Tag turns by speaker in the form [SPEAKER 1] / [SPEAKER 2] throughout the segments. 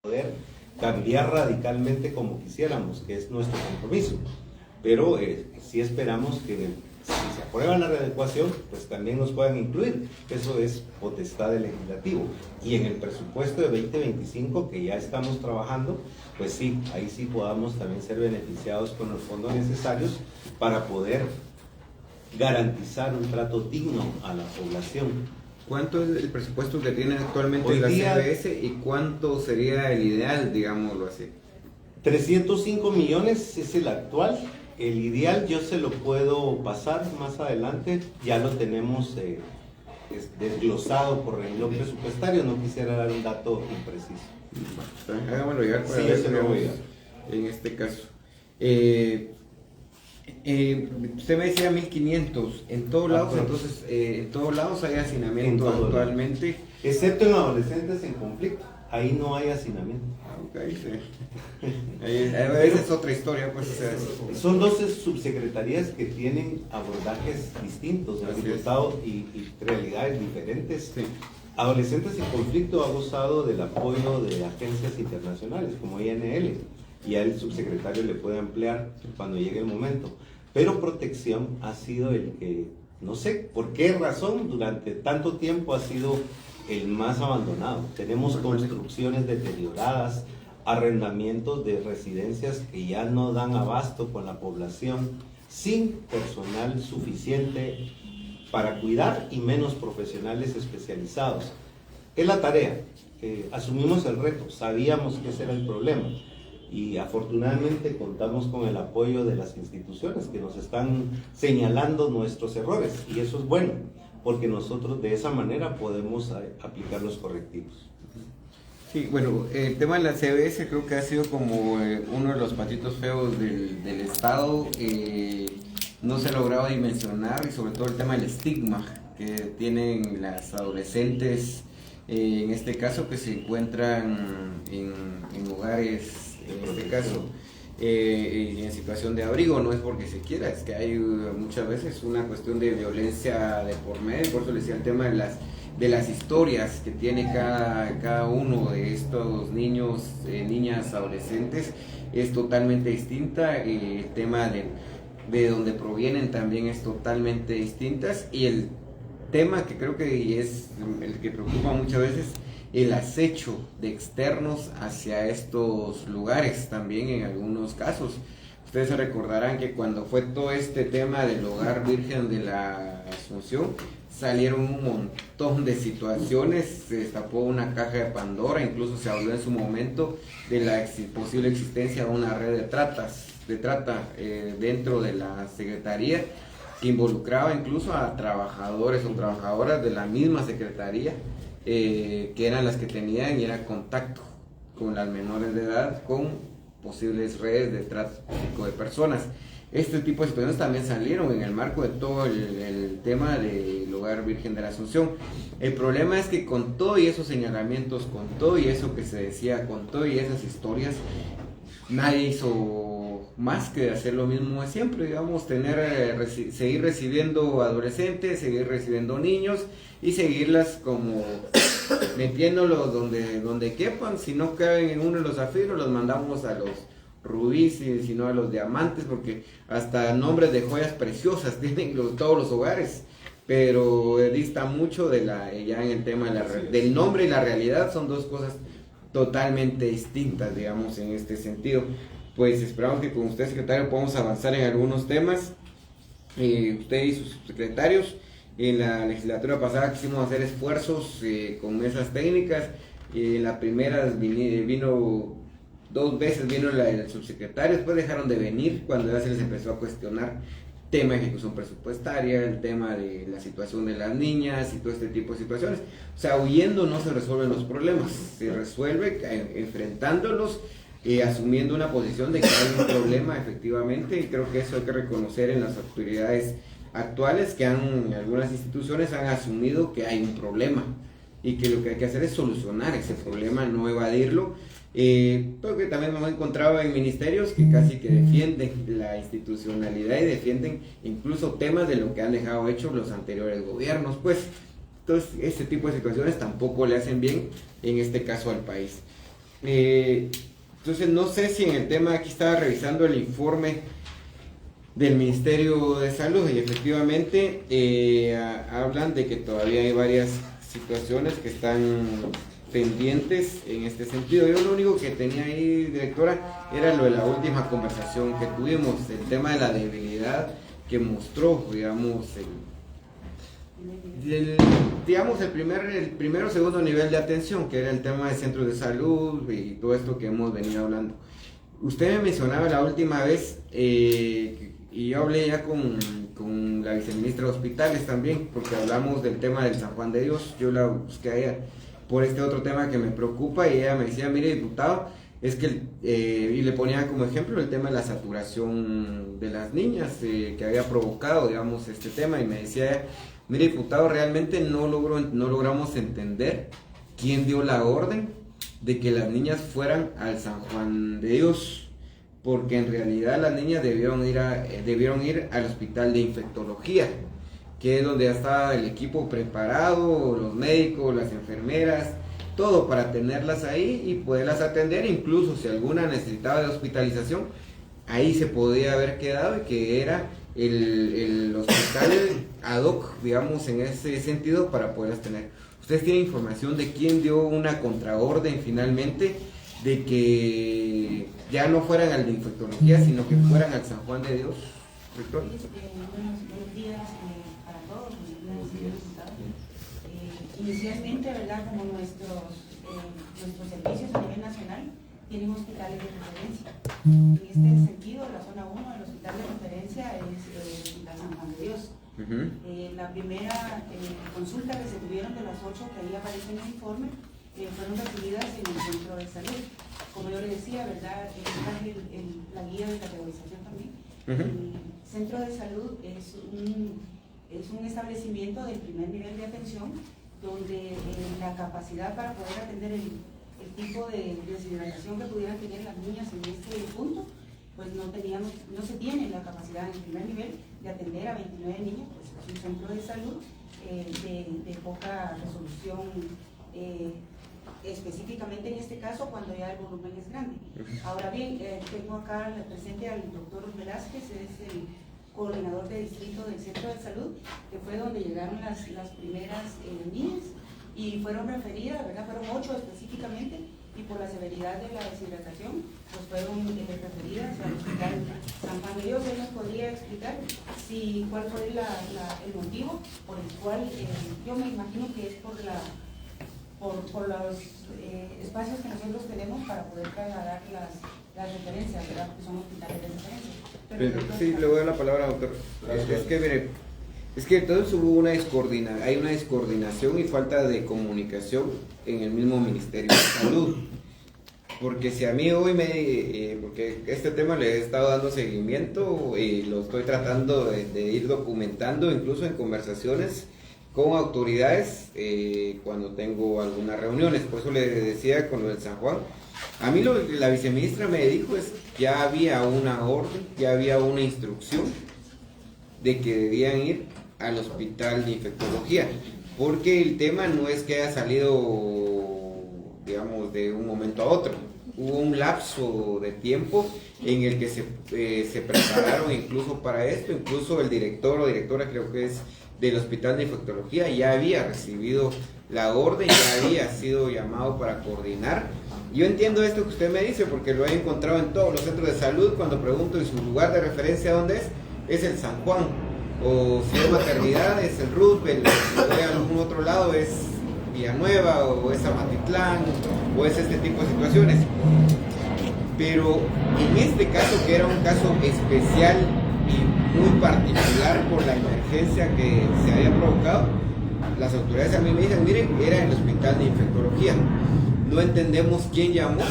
[SPEAKER 1] poder cambiar radicalmente como quisiéramos, que es nuestro compromiso. Pero sí esperamos que si se aprueba la readecuación, pues también nos puedan incluir. Eso es potestad del legislativo. Y en el presupuesto de 2025, que ya estamos trabajando, pues sí, ahí sí podamos también ser beneficiados con los fondos necesarios para poder garantizar un trato digno a la población.
[SPEAKER 2] ¿Cuánto es el presupuesto que tiene actualmente
[SPEAKER 1] Hoy
[SPEAKER 2] la
[SPEAKER 1] día,
[SPEAKER 2] CBS y cuánto sería el ideal, digámoslo así?
[SPEAKER 1] 305 millones es el actual. El ideal yo se lo puedo pasar más adelante, ya lo tenemos desglosado por renglón presupuestario, no quisiera dar un dato impreciso.
[SPEAKER 2] Bueno, hágamelo llegar para
[SPEAKER 1] Sí,
[SPEAKER 2] ver
[SPEAKER 1] se lo voy a dar.
[SPEAKER 2] en este caso. Usted me decía 1500 en todos lados, entonces en todos lados hay hacinamiento actualmente.
[SPEAKER 1] Excepto en adolescentes en conflicto, ahí no hay hacinamiento.
[SPEAKER 2] Okay, sí. Esa es otra historia, pues.
[SPEAKER 1] Son 12 subsecretarías que tienen abordajes distintos, diputado, y realidades diferentes.
[SPEAKER 2] Sí.
[SPEAKER 1] Adolescentes en conflicto ha gozado del apoyo de agencias internacionales como INL, y al subsecretario le puede ampliar cuando llegue el momento. Pero protección ha sido el que, no sé por qué razón, durante tanto tiempo ha sido el más abandonado. Tenemos construcciones deterioradas, arrendamientos de residencias que ya no dan abasto con la población, sin personal suficiente para cuidar y menos profesionales especializados. Es la tarea, asumimos el reto, sabíamos que ese era el problema y afortunadamente contamos con el apoyo de las instituciones que nos están señalando nuestros errores, y eso es bueno, porque nosotros de esa manera podemos aplicar los correctivos.
[SPEAKER 2] Sí, bueno, el tema de la CBS creo que ha sido como uno de los patitos feos del Estado. No se ha logrado dimensionar, y sobre todo el tema del estigma que tienen las adolescentes, en este caso, que se encuentran en lugares, en este caso, en situación de abrigo. No es porque se quiera, es que hay muchas veces una cuestión de violencia de por medio. Por eso les decía el tema de las historias que tiene cada uno de estos niños, niñas, adolescentes, es totalmente distinta. El tema de donde provienen también es totalmente distintas, y el tema que creo que es el que preocupa muchas veces, el acecho de externos hacia estos lugares también en algunos casos. Ustedes se recordarán que cuando fue todo este tema del Hogar Virgen de la Asunción, salieron un montón de situaciones, se destapó una caja de Pandora, incluso se habló en su momento de la posible existencia de una red de trata dentro de la Secretaría, que involucraba incluso a trabajadores o trabajadoras de la misma Secretaría, que eran las que tenían y era contacto con las menores de edad, con posibles redes de tráfico de personas. Este tipo de situaciones también salieron en el marco de todo el tema del Hogar Virgen de la Asunción. El problema es que con todo y esos señalamientos, con todo y eso que se decía, con todo y esas historias, nadie hizo más que hacer lo mismo de siempre, digamos, seguir recibiendo adolescentes, seguir recibiendo niños y seguirlas como metiéndolos donde quepan. Si no caben en uno de los zafiros, los mandamos a los rubíes, y si no a los diamantes, porque hasta nombres de joyas preciosas tienen todos los hogares, pero dista mucho ya en el tema del nombre y la realidad. Son dos cosas totalmente distintas, digamos, en este sentido. Pues esperamos que con usted, secretario, podamos avanzar en algunos temas. Usted y sus secretarios, en la legislatura pasada quisimos hacer esfuerzos con mesas técnicas. En la primera vino 2 veces el subsecretario, después dejaron de venir cuando ya se les empezó a cuestionar tema de ejecución presupuestaria, el tema de la situación de las niñas y todo este tipo de situaciones. O sea, huyendo no se resuelven los problemas, se resuelve enfrentándolos, asumiendo una posición de que hay un problema efectivamente, y creo que eso hay que reconocer en las autoridades actuales, que algunas instituciones han asumido que hay un problema y que lo que hay que hacer es solucionar ese problema, no evadirlo. Pero que también me he encontrado en ministerios que casi que defienden la institucionalidad y defienden incluso temas de lo que han dejado hecho los anteriores gobiernos, pues. Entonces, este tipo de situaciones tampoco le hacen bien, en este caso, al país. Entonces no sé si en el tema, aquí estaba revisando el informe del Ministerio de Salud y efectivamente hablan de que todavía hay varias situaciones que están pendientes en este sentido. Yo lo único que tenía ahí, directora, era lo de la última conversación que tuvimos, el tema de la debilidad que mostró, digamos, el primero o segundo nivel de atención, que era el tema de centros de salud y todo esto que hemos venido hablando. Usted me mencionaba la última vez, y yo hablé ya con la viceministra de Hospitales también, porque hablamos del tema del San Juan de Dios. Yo la busqué a ella por este otro tema que me preocupa y ella me decía, mire, diputado, es que, y le ponía como ejemplo el tema de la saturación de las niñas que había provocado, digamos, este tema, y me decía, mire, diputado, realmente no logramos entender quién dio la orden de que las niñas fueran al San Juan de Dios, porque en realidad las niñas debieron ir al hospital de infectología, que es donde ya estaba el equipo preparado, los médicos, las enfermeras, todo para tenerlas ahí y poderlas atender. Incluso si alguna necesitaba de hospitalización, ahí se podía haber quedado, y que era el hospital ad hoc, digamos, en ese sentido, para poderlas tener. ¿Ustedes tienen información de quién dio una contraorden finalmente de que ya no fueran al de infectología, sino que fueran al San Juan de Dios? Victoria.
[SPEAKER 3] Buenos días para todos, buenos días, señor diputado. Inicialmente, ¿verdad?, como nuestros servicios a nivel nacional tienen hospitales de referencia. En este sentido, la zona 1 del hospital de referencia es el Hospital San Juan de Dios. La primera consulta que se tuvieron de las 8 que ahí aparece en el informe fueron recibidas en el centro de salud. Como yo le decía, ¿verdad?, la guía de categorización también. El centro de salud es un establecimiento del primer nivel de atención, donde la capacidad para poder atender el tipo de deshidratación que pudieran tener las niñas en este punto, pues no se tiene la capacidad en el primer nivel de atender a 29 niños, pues es un centro de salud de poca resolución, específicamente en este caso cuando ya el volumen es grande. Ahora bien, tengo acá presente al doctor Velázquez, es el coordinador de distrito del centro de salud, que fue donde llegaron las primeras niñas y fueron referidas, ¿verdad? Fueron 8 específicamente, y por la severidad de la deshidratación, pues fueron referidas al hospital San Juan de Dios. Él nos podría explicar cuál fue el motivo por el cual, yo me imagino que es por los espacios que nosotros tenemos para poder trasladar las referencias, ¿verdad?, porque son hospitales de referencia.
[SPEAKER 2] Pero sí, le voy a dar la palabra, doctor. Es que, mire, entonces hay una descoordinación y falta de comunicación en el mismo Ministerio de Salud. Porque si a mí hoy porque este tema le he estado dando seguimiento y lo estoy tratando de ir documentando, incluso en conversaciones con autoridades cuando tengo algunas reuniones. Por eso le decía con lo del San Juan. A mí lo que la viceministra me dijo es que ya había una orden, ya había una instrucción de que debían ir al hospital de infectología, porque el tema no es que haya salido, digamos, de un momento a otro. Hubo un lapso de tiempo en el que se prepararon incluso para esto. Incluso el director o directora, creo que es del hospital de infectología, ya había recibido la orden, ya había sido llamado para coordinar. Yo entiendo esto que usted me dice porque lo he encontrado en todos los centros de salud. Cuando pregunto en su lugar de referencia dónde es el San Juan, o si es maternidad es el Roosevelt, si voy a algún otro lado es Villanueva, o es Amatitlán, o es este tipo de situaciones. Pero en este caso, que era un caso especial y muy particular por la emergencia que se había provocado, las autoridades a mí me dicen, miren, era el hospital de infectología. No entendemos quién llamó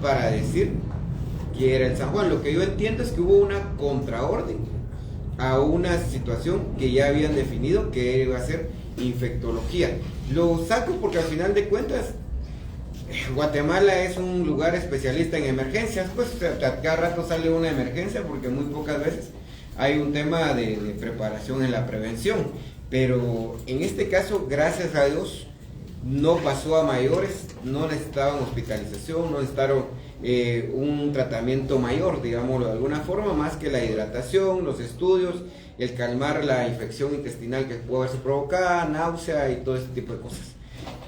[SPEAKER 2] para decir que era el San Juan. Lo que yo entiendo es que hubo una contraorden a una situación que ya habían definido que iba a ser infectología. Lo saco porque al final de cuentas Guatemala es un lugar especialista en emergencias, pues cada rato sale una emergencia porque muy pocas veces hay un tema de preparación en la prevención. Pero en este caso, gracias a Dios, no pasó a mayores, no necesitaban hospitalización, no necesitaron un tratamiento mayor, digámoslo de alguna forma, más que la hidratación, los estudios, el calmar la infección intestinal que puede haberse provocada, náusea y todo este tipo de cosas.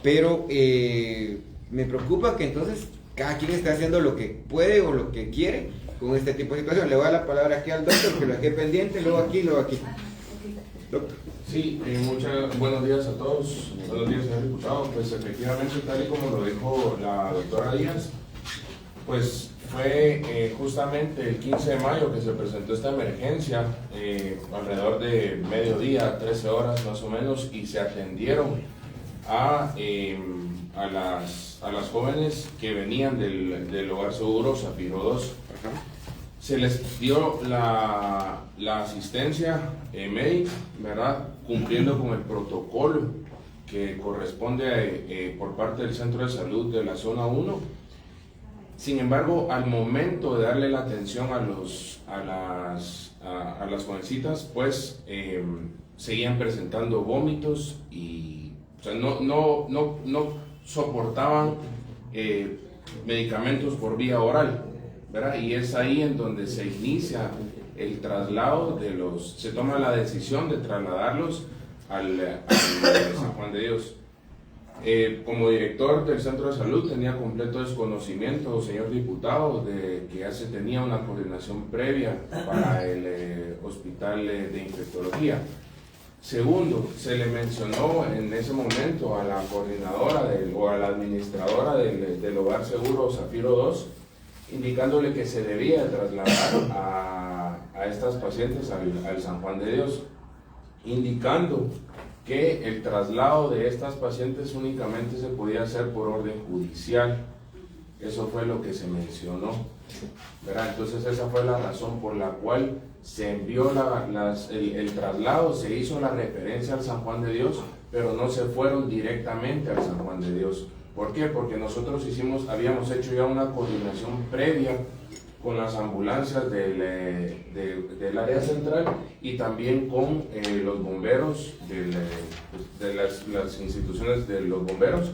[SPEAKER 2] Pero me preocupa que entonces cada quien esté haciendo lo que puede o lo que quiere con este tipo de situación. Le voy a dar la palabra aquí al doctor, que lo dejé pendiente, luego aquí, luego aquí. Doctor.
[SPEAKER 4] Sí, buenos días a todos, buenos días señor diputado. Pues efectivamente, tal y como lo dijo la doctora Díaz, pues fue justamente el 15 de mayo que se presentó esta emergencia, alrededor de mediodía, 13 horas más o menos, y se atendieron a las jóvenes que venían del Hogar Seguro Zafiro 2. Se les dio la asistencia médica, ¿verdad? Cumpliendo con el protocolo que corresponde por parte del Centro de Salud de la Zona 1. Sin embargo, al momento de darle la atención a las jovencitas, pues seguían presentando vómitos y o sea, no soportaban medicamentos por vía oral, ¿verdad? Y es ahí en donde se inicia el traslado se toma la decisión de trasladarlos al San Juan de Dios. Como director del centro de salud tenía completo desconocimiento, señor diputado, de que ya se tenía una coordinación previa para el hospital de infectología. Segundo, se le mencionó en ese momento a la coordinadora o a la administradora del Hogar Seguro Zafiro 2, indicándole que se debía trasladar a estas pacientes al San Juan de Dios, indicando que el traslado de estas pacientes únicamente se podía hacer por orden judicial. Eso fue lo que se mencionó, ¿verdad? Entonces esa fue la razón por la cual se envió el traslado, se hizo la referencia al San Juan de Dios, pero no se fueron directamente al San Juan de Dios. ¿Por qué? Porque nosotros habíamos hecho ya una coordinación previa con las ambulancias del área central y también con los bomberos de las instituciones de los bomberos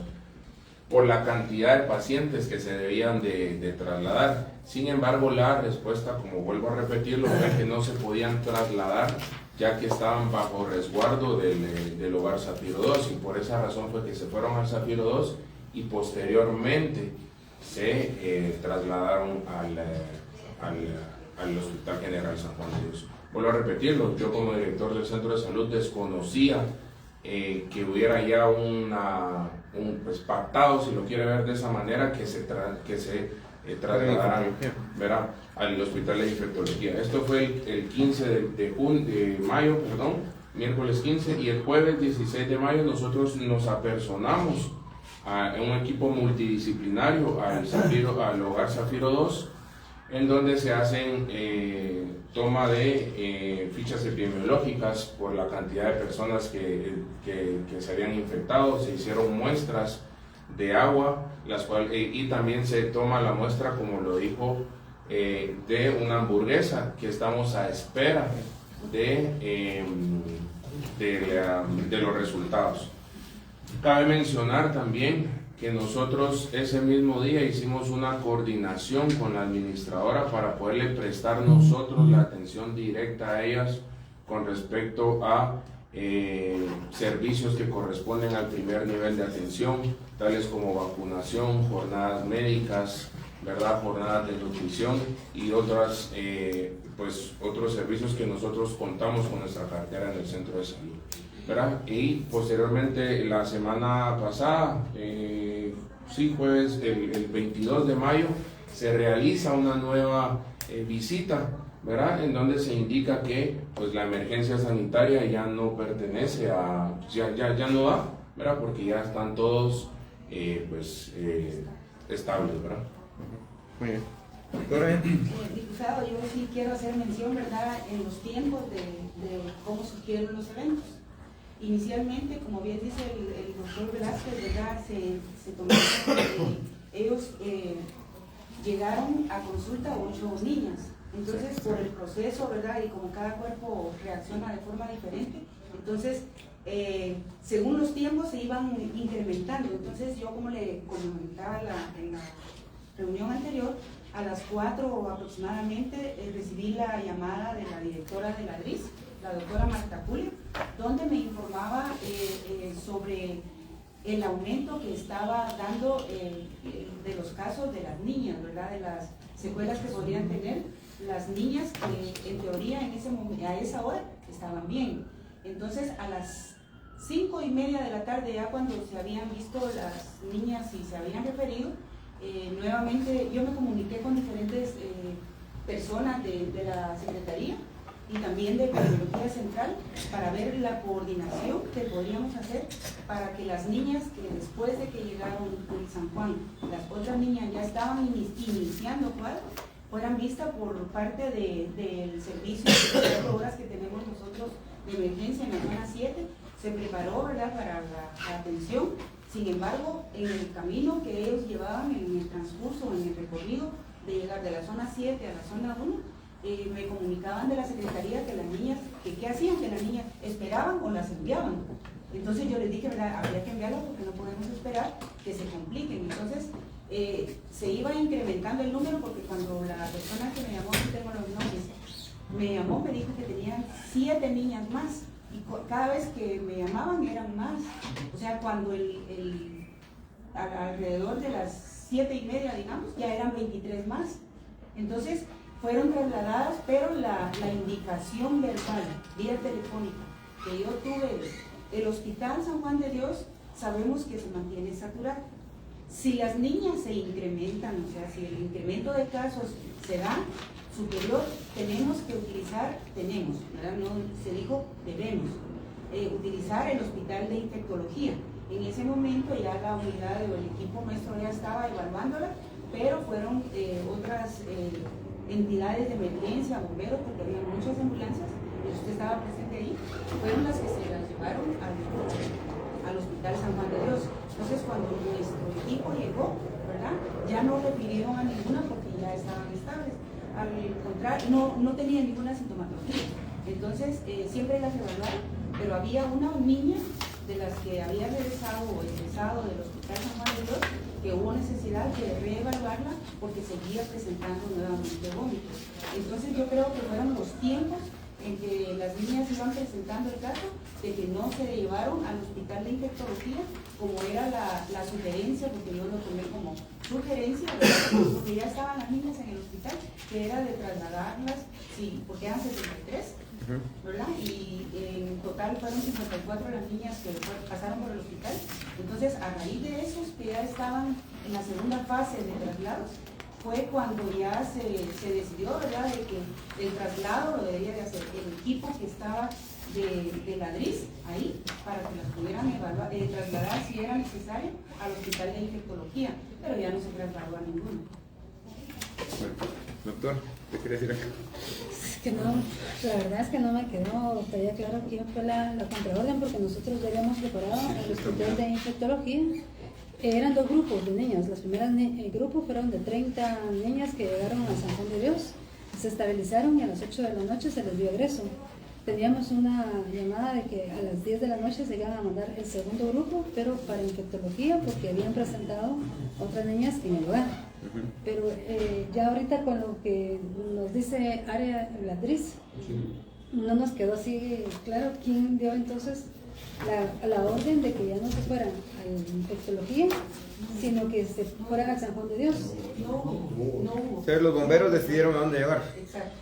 [SPEAKER 4] por la cantidad de pacientes que se debían de trasladar. Sin embargo, la respuesta, como vuelvo a repetirlo, fue que no se podían trasladar ya que estaban bajo resguardo del Hogar Zafiro 2, y por esa razón fue que se fueron al Zafiro 2 y posteriormente se trasladaron al Hospital General San Juan de Dios. Vuelvo a repetirlo, yo como director del centro de salud desconocía que hubiera ya pues pactado, si lo quiere ver de esa manera, que se trasladaran, ¿verdad?, al Hospital de Infectología. Esto fue el 15 de mayo, miércoles 15, y el jueves 16 de mayo nosotros nos apersonamos a un equipo multidisciplinario al Hogar Zafiro 2, en donde se hacen toma de fichas epidemiológicas por la cantidad de personas que se habían infectado. Se hicieron muestras de agua, y también se toma la muestra, como lo dijo, de una hamburguesa, que estamos a espera de los resultados. Cabe mencionar también que nosotros ese mismo día hicimos una coordinación con la administradora para poderle prestar nosotros la atención directa a ellas con respecto a servicios que corresponden al primer nivel de atención, tales como vacunación, jornadas médicas, ¿verdad?, jornadas de nutrición y otros servicios que nosotros contamos con nuestra cartera en el centro de salud, ¿verdad? Y posteriormente, la semana pasada, jueves, el 22 de mayo, se realiza una nueva visita, ¿verdad?, en donde se indica que pues la emergencia sanitaria ya no pertenece ya no da, ¿verdad?, porque ya están todos estables, ¿verdad?
[SPEAKER 2] Muy bien.
[SPEAKER 3] Diputado, yo sí quiero hacer mención, ¿verdad?, en los tiempos de cómo surgieron los eventos. Inicialmente, como bien dice el doctor Velázquez, ¿verdad?, se tomó ellos llegaron a consulta 8 niñas. Entonces, por el proceso, ¿verdad?, y como cada cuerpo reacciona de forma diferente, entonces según los tiempos se iban incrementando. Entonces yo, como le comentaba en la reunión anterior, a las 4 aproximadamente recibí la llamada de la directora de la DRIS, la doctora Marta Julia, donde me informaba sobre el aumento que estaba dando de los casos de las niñas, ¿verdad? De las secuelas que podrían tener las niñas que en teoría en ese momento, a esa hora estaban bien. Entonces a las 5:30 de la tarde, ya cuando se habían visto las niñas y se habían referido, nuevamente yo me comuniqué con diferentes personas de la Secretaría y también de Cardiología Central para ver la coordinación que podríamos hacer para que las niñas que después de que llegaron en San Juan, las otras niñas ya estaban iniciando cuadros, fueran vistas por parte del servicio de 24 horas que tenemos nosotros de emergencia en la zona 7. Se preparó, ¿verdad?, para la atención. Sin embargo, en el camino que ellos llevaban, en el transcurso, en el recorrido de llegar de la zona 7 a la zona 1, me comunicaban de la Secretaría que las niñas, ¿qué hacían? Que las niñas esperaban o las enviaban. Entonces yo les dije, ¿verdad?, habría que enviarlas porque no podemos esperar que se compliquen. Entonces se iba incrementando el número, porque cuando la persona que me llamó, no tengo los nombres, me llamó, me dijo que tenían 7 niñas más. Y cada vez que me llamaban eran más. O sea, cuando alrededor de las 7:30, digamos, ya eran 23 más. Entonces fueron trasladadas, pero la indicación verbal, vía telefónica, que yo tuve del Hospital San Juan de Dios, sabemos que se mantiene saturado. Si las niñas se incrementan, o sea, si el incremento de casos se da superior, tenemos que utilizar, ¿verdad? No se dijo debemos, utilizar el hospital de infectología. En ese momento ya la unidad o el equipo nuestro ya estaba evaluándola, pero fueron otras entidades de emergencia, bomberos, porque había muchas ambulancias, y usted estaba presente ahí, fueron las que se las llevaron al Hospital San Juan de Dios. Entonces, cuando nuestro equipo llegó, ¿verdad?, ya no refirieron a ninguna porque ya estaban estables. Al contrario, no tenían ninguna sintomatología. Entonces, siempre las evaluaron, pero había una niña de las que había regresado o egresado del Hospital San Juan de Dios que hubo necesidad de reevaluarla porque seguía presentando nuevamente vómitos. Entonces, yo creo que fueron los tiempos en que las niñas iban presentando el caso de que no se llevaron al hospital de infectología como era la sugerencia, porque yo lo tomé como sugerencia, porque ya estaban las niñas en el hospital, que era de trasladarlas, sí, porque eran 63, ¿verdad? Y en total fueron 54 las niñas que pasaron por el hospital. Entonces, a raíz de esos que ya estaban en la segunda fase de traslados, fue cuando ya se decidió, ¿verdad?, de que el traslado lo debía de hacer el equipo que estaba de la DRIS ahí, para que las pudieran trasladar si era necesario al hospital de infectología, pero ya no se trasladó a ninguno.
[SPEAKER 2] Bueno, doctor, ¿qué quiere decir acá?
[SPEAKER 5] Es que no, la verdad es que no me quedó todavía claro quién fue la contraorden, porque nosotros ya habíamos preparado el hospital de infectología. Eran 2 grupos de niñas. Los primeros grupos fueron de 30 niñas que llegaron a San Juan de Dios, se estabilizaron y a las 8 de la noche se les dio egreso. Teníamos una llamada de que a las 10 de la noche se iban a mandar el segundo grupo, pero para infectología, porque habían presentado otras niñas en el lugar. Pero ya ahorita con lo que nos dice área la DRIS, no nos quedó así claro quién dio entonces la orden de que ya no se fueran a infectología, sino que se fueran al San Juan de Dios.
[SPEAKER 3] No hubo.
[SPEAKER 2] O sea, los bomberos decidieron a dónde llevar.
[SPEAKER 3] Exacto.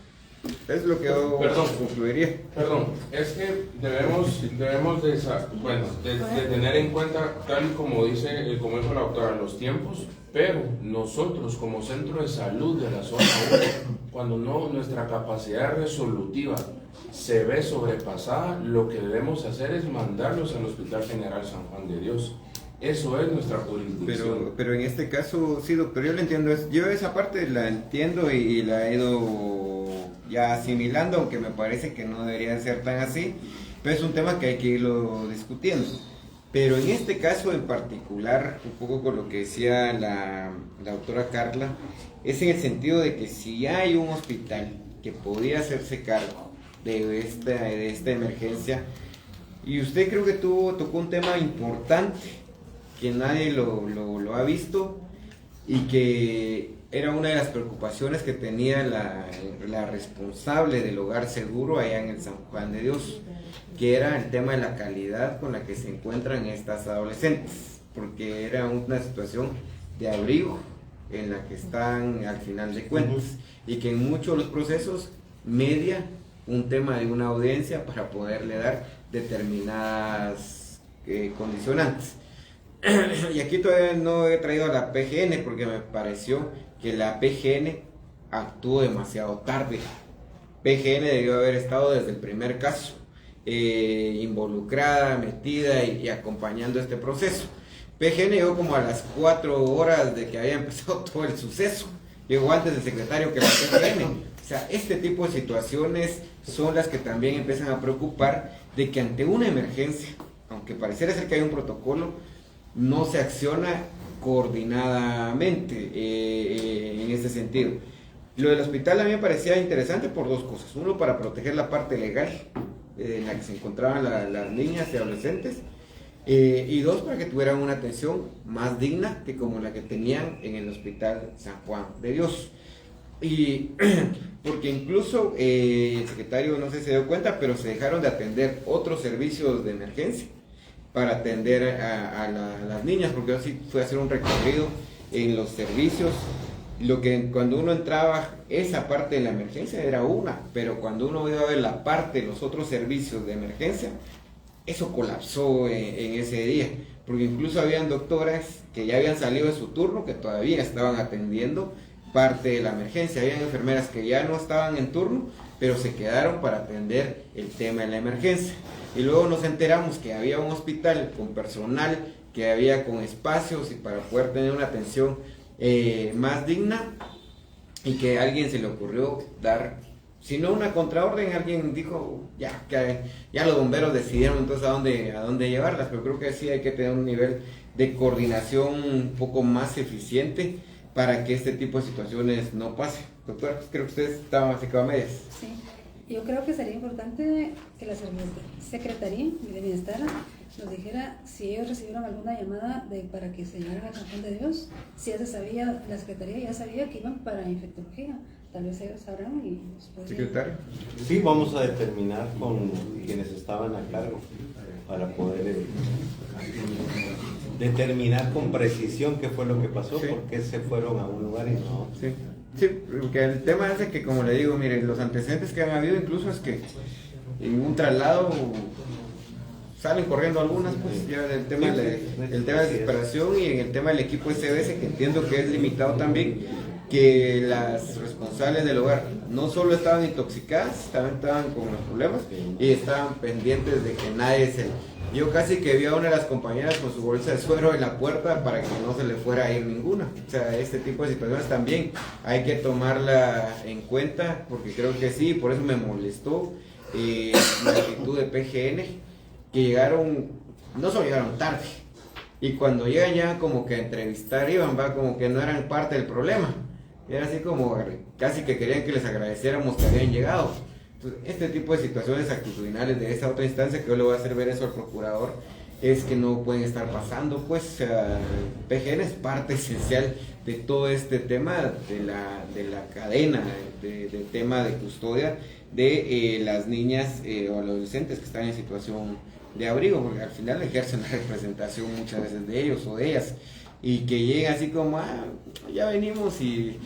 [SPEAKER 2] Es lo que yo concluiría.
[SPEAKER 4] Perdón, es que debemos de tener en cuenta, tal y como dijo la doctora, los tiempos, pero nosotros como centro de salud de la zona 1, cuando nuestra capacidad resolutiva se ve sobrepasada, lo que debemos hacer es mandarlos al Hospital General San Juan de Dios. Eso es nuestra jurisdicción.
[SPEAKER 2] Pero en este caso, sí, doctor, yo lo entiendo. Yo esa parte la entiendo y la he ido ya asimilando, aunque me parece que no debería ser tan así, pero es un tema que hay que irlo discutiendo. Pero en este caso en particular, un poco con lo que decía la doctora Carla, es en el sentido de que si hay un hospital que podría hacerse cargo de esta emergencia, Y usted creo que tocó un tema importante que nadie lo ha visto y que era una de las preocupaciones que tenía la responsable del hogar seguro allá en el San Juan de Dios, que era el tema de la calidad con la que se encuentran estas adolescentes, porque era una situación de abrigo en la que están al final de cuentas, y que en muchos de los procesos media un tema de una audiencia para poderle dar determinadas condicionantes. Y aquí todavía no he traído a la PGN porque me pareció que la PGN actuó demasiado tarde. PGN debió haber estado desde el primer caso, involucrada, metida y acompañando este proceso. PGN llegó como a las 4 horas de que había empezado todo el suceso. Llegó antes del secretario que la PGN. O sea, este tipo de situaciones son las que también empiezan a preocupar de que ante una emergencia, aunque pareciera ser que hay un protocolo, no se acciona coordinadamente en ese sentido. Lo del hospital a mí me parecía interesante por dos cosas. Uno, para proteger la parte legal en la que se encontraban las niñas y adolescentes, y dos, para que tuvieran una atención más digna que como la que tenían en el Hospital San Juan de Dios. Y porque incluso el secretario no sé si se dio cuenta, pero se dejaron de atender otros servicios de emergencia para atender a las niñas, porque yo sí fui a hacer un recorrido en los servicios. Lo que cuando uno entraba, esa parte de la emergencia era una, pero cuando uno iba a ver la parte de los otros servicios de emergencia, eso colapsó en ese día, porque incluso habían doctoras que ya habían salido de su turno, que todavía estaban atendiendo parte de la emergencia. Habían enfermeras que ya no estaban en turno, pero se quedaron para atender el tema de la emergencia. Y luego nos enteramos que había un hospital con personal, que había con espacios y para poder tener una atención más digna, y que a alguien se le ocurrió dar, si no una contraorden, alguien dijo ya los bomberos decidieron entonces a dónde llevarlas, pero creo que sí hay que tener un nivel de coordinación un poco más eficiente para que este tipo de situaciones no pase. Doctora, creo que usted estaba así como a medias.
[SPEAKER 5] Sí, yo creo que sería importante que la Secretaría de Bienestar nos dijera si ellos recibieron alguna llamada para que se llevaran al San Juan de Dios, si ya se sabía, la Secretaría ya sabía que iban para infectología. Tal vez ellos sabrán y nos podrían...
[SPEAKER 2] Secretario.
[SPEAKER 1] Sí, vamos a determinar con quienes estaban a cargo para poder determinar con precisión qué fue lo que pasó,
[SPEAKER 2] Sí.
[SPEAKER 1] por qué se fueron a un lugar y no a otro.
[SPEAKER 2] Sí, sí, porque el tema es de que, como le digo, miren, los antecedentes que han habido incluso es que en un traslado salen corriendo algunas, pues ya el tema el tema de desesperación, y en el tema del equipo SBS, que entiendo que es limitado también, que las responsables del hogar no solo estaban intoxicadas, también estaban con los problemas y estaban pendientes de que nadie se... Yo casi que vi a una de las compañeras con su bolsa de suero en la puerta para que no se le fuera a ir ninguna. O sea, este tipo de situaciones también hay que tomarla en cuenta, porque creo que sí, por eso me molestó la actitud de PGN, que llegaron, no solo llegaron tarde, y cuando llegan ya como que a entrevistar iban, como que no eran parte del problema. Era así como casi que querían que les agradeciéramos que habían llegado. Entonces, este tipo de situaciones actitudinales de esa otra instancia, que yo le voy a hacer ver eso al procurador, es que no pueden estar pasando, pues PGN es parte esencial de todo este tema de la cadena, del tema de custodia de las niñas o adolescentes que están en situación de abrigo, porque al final ejercen la representación muchas veces de ellos o de ellas, y que llega así como, ya venimos. Y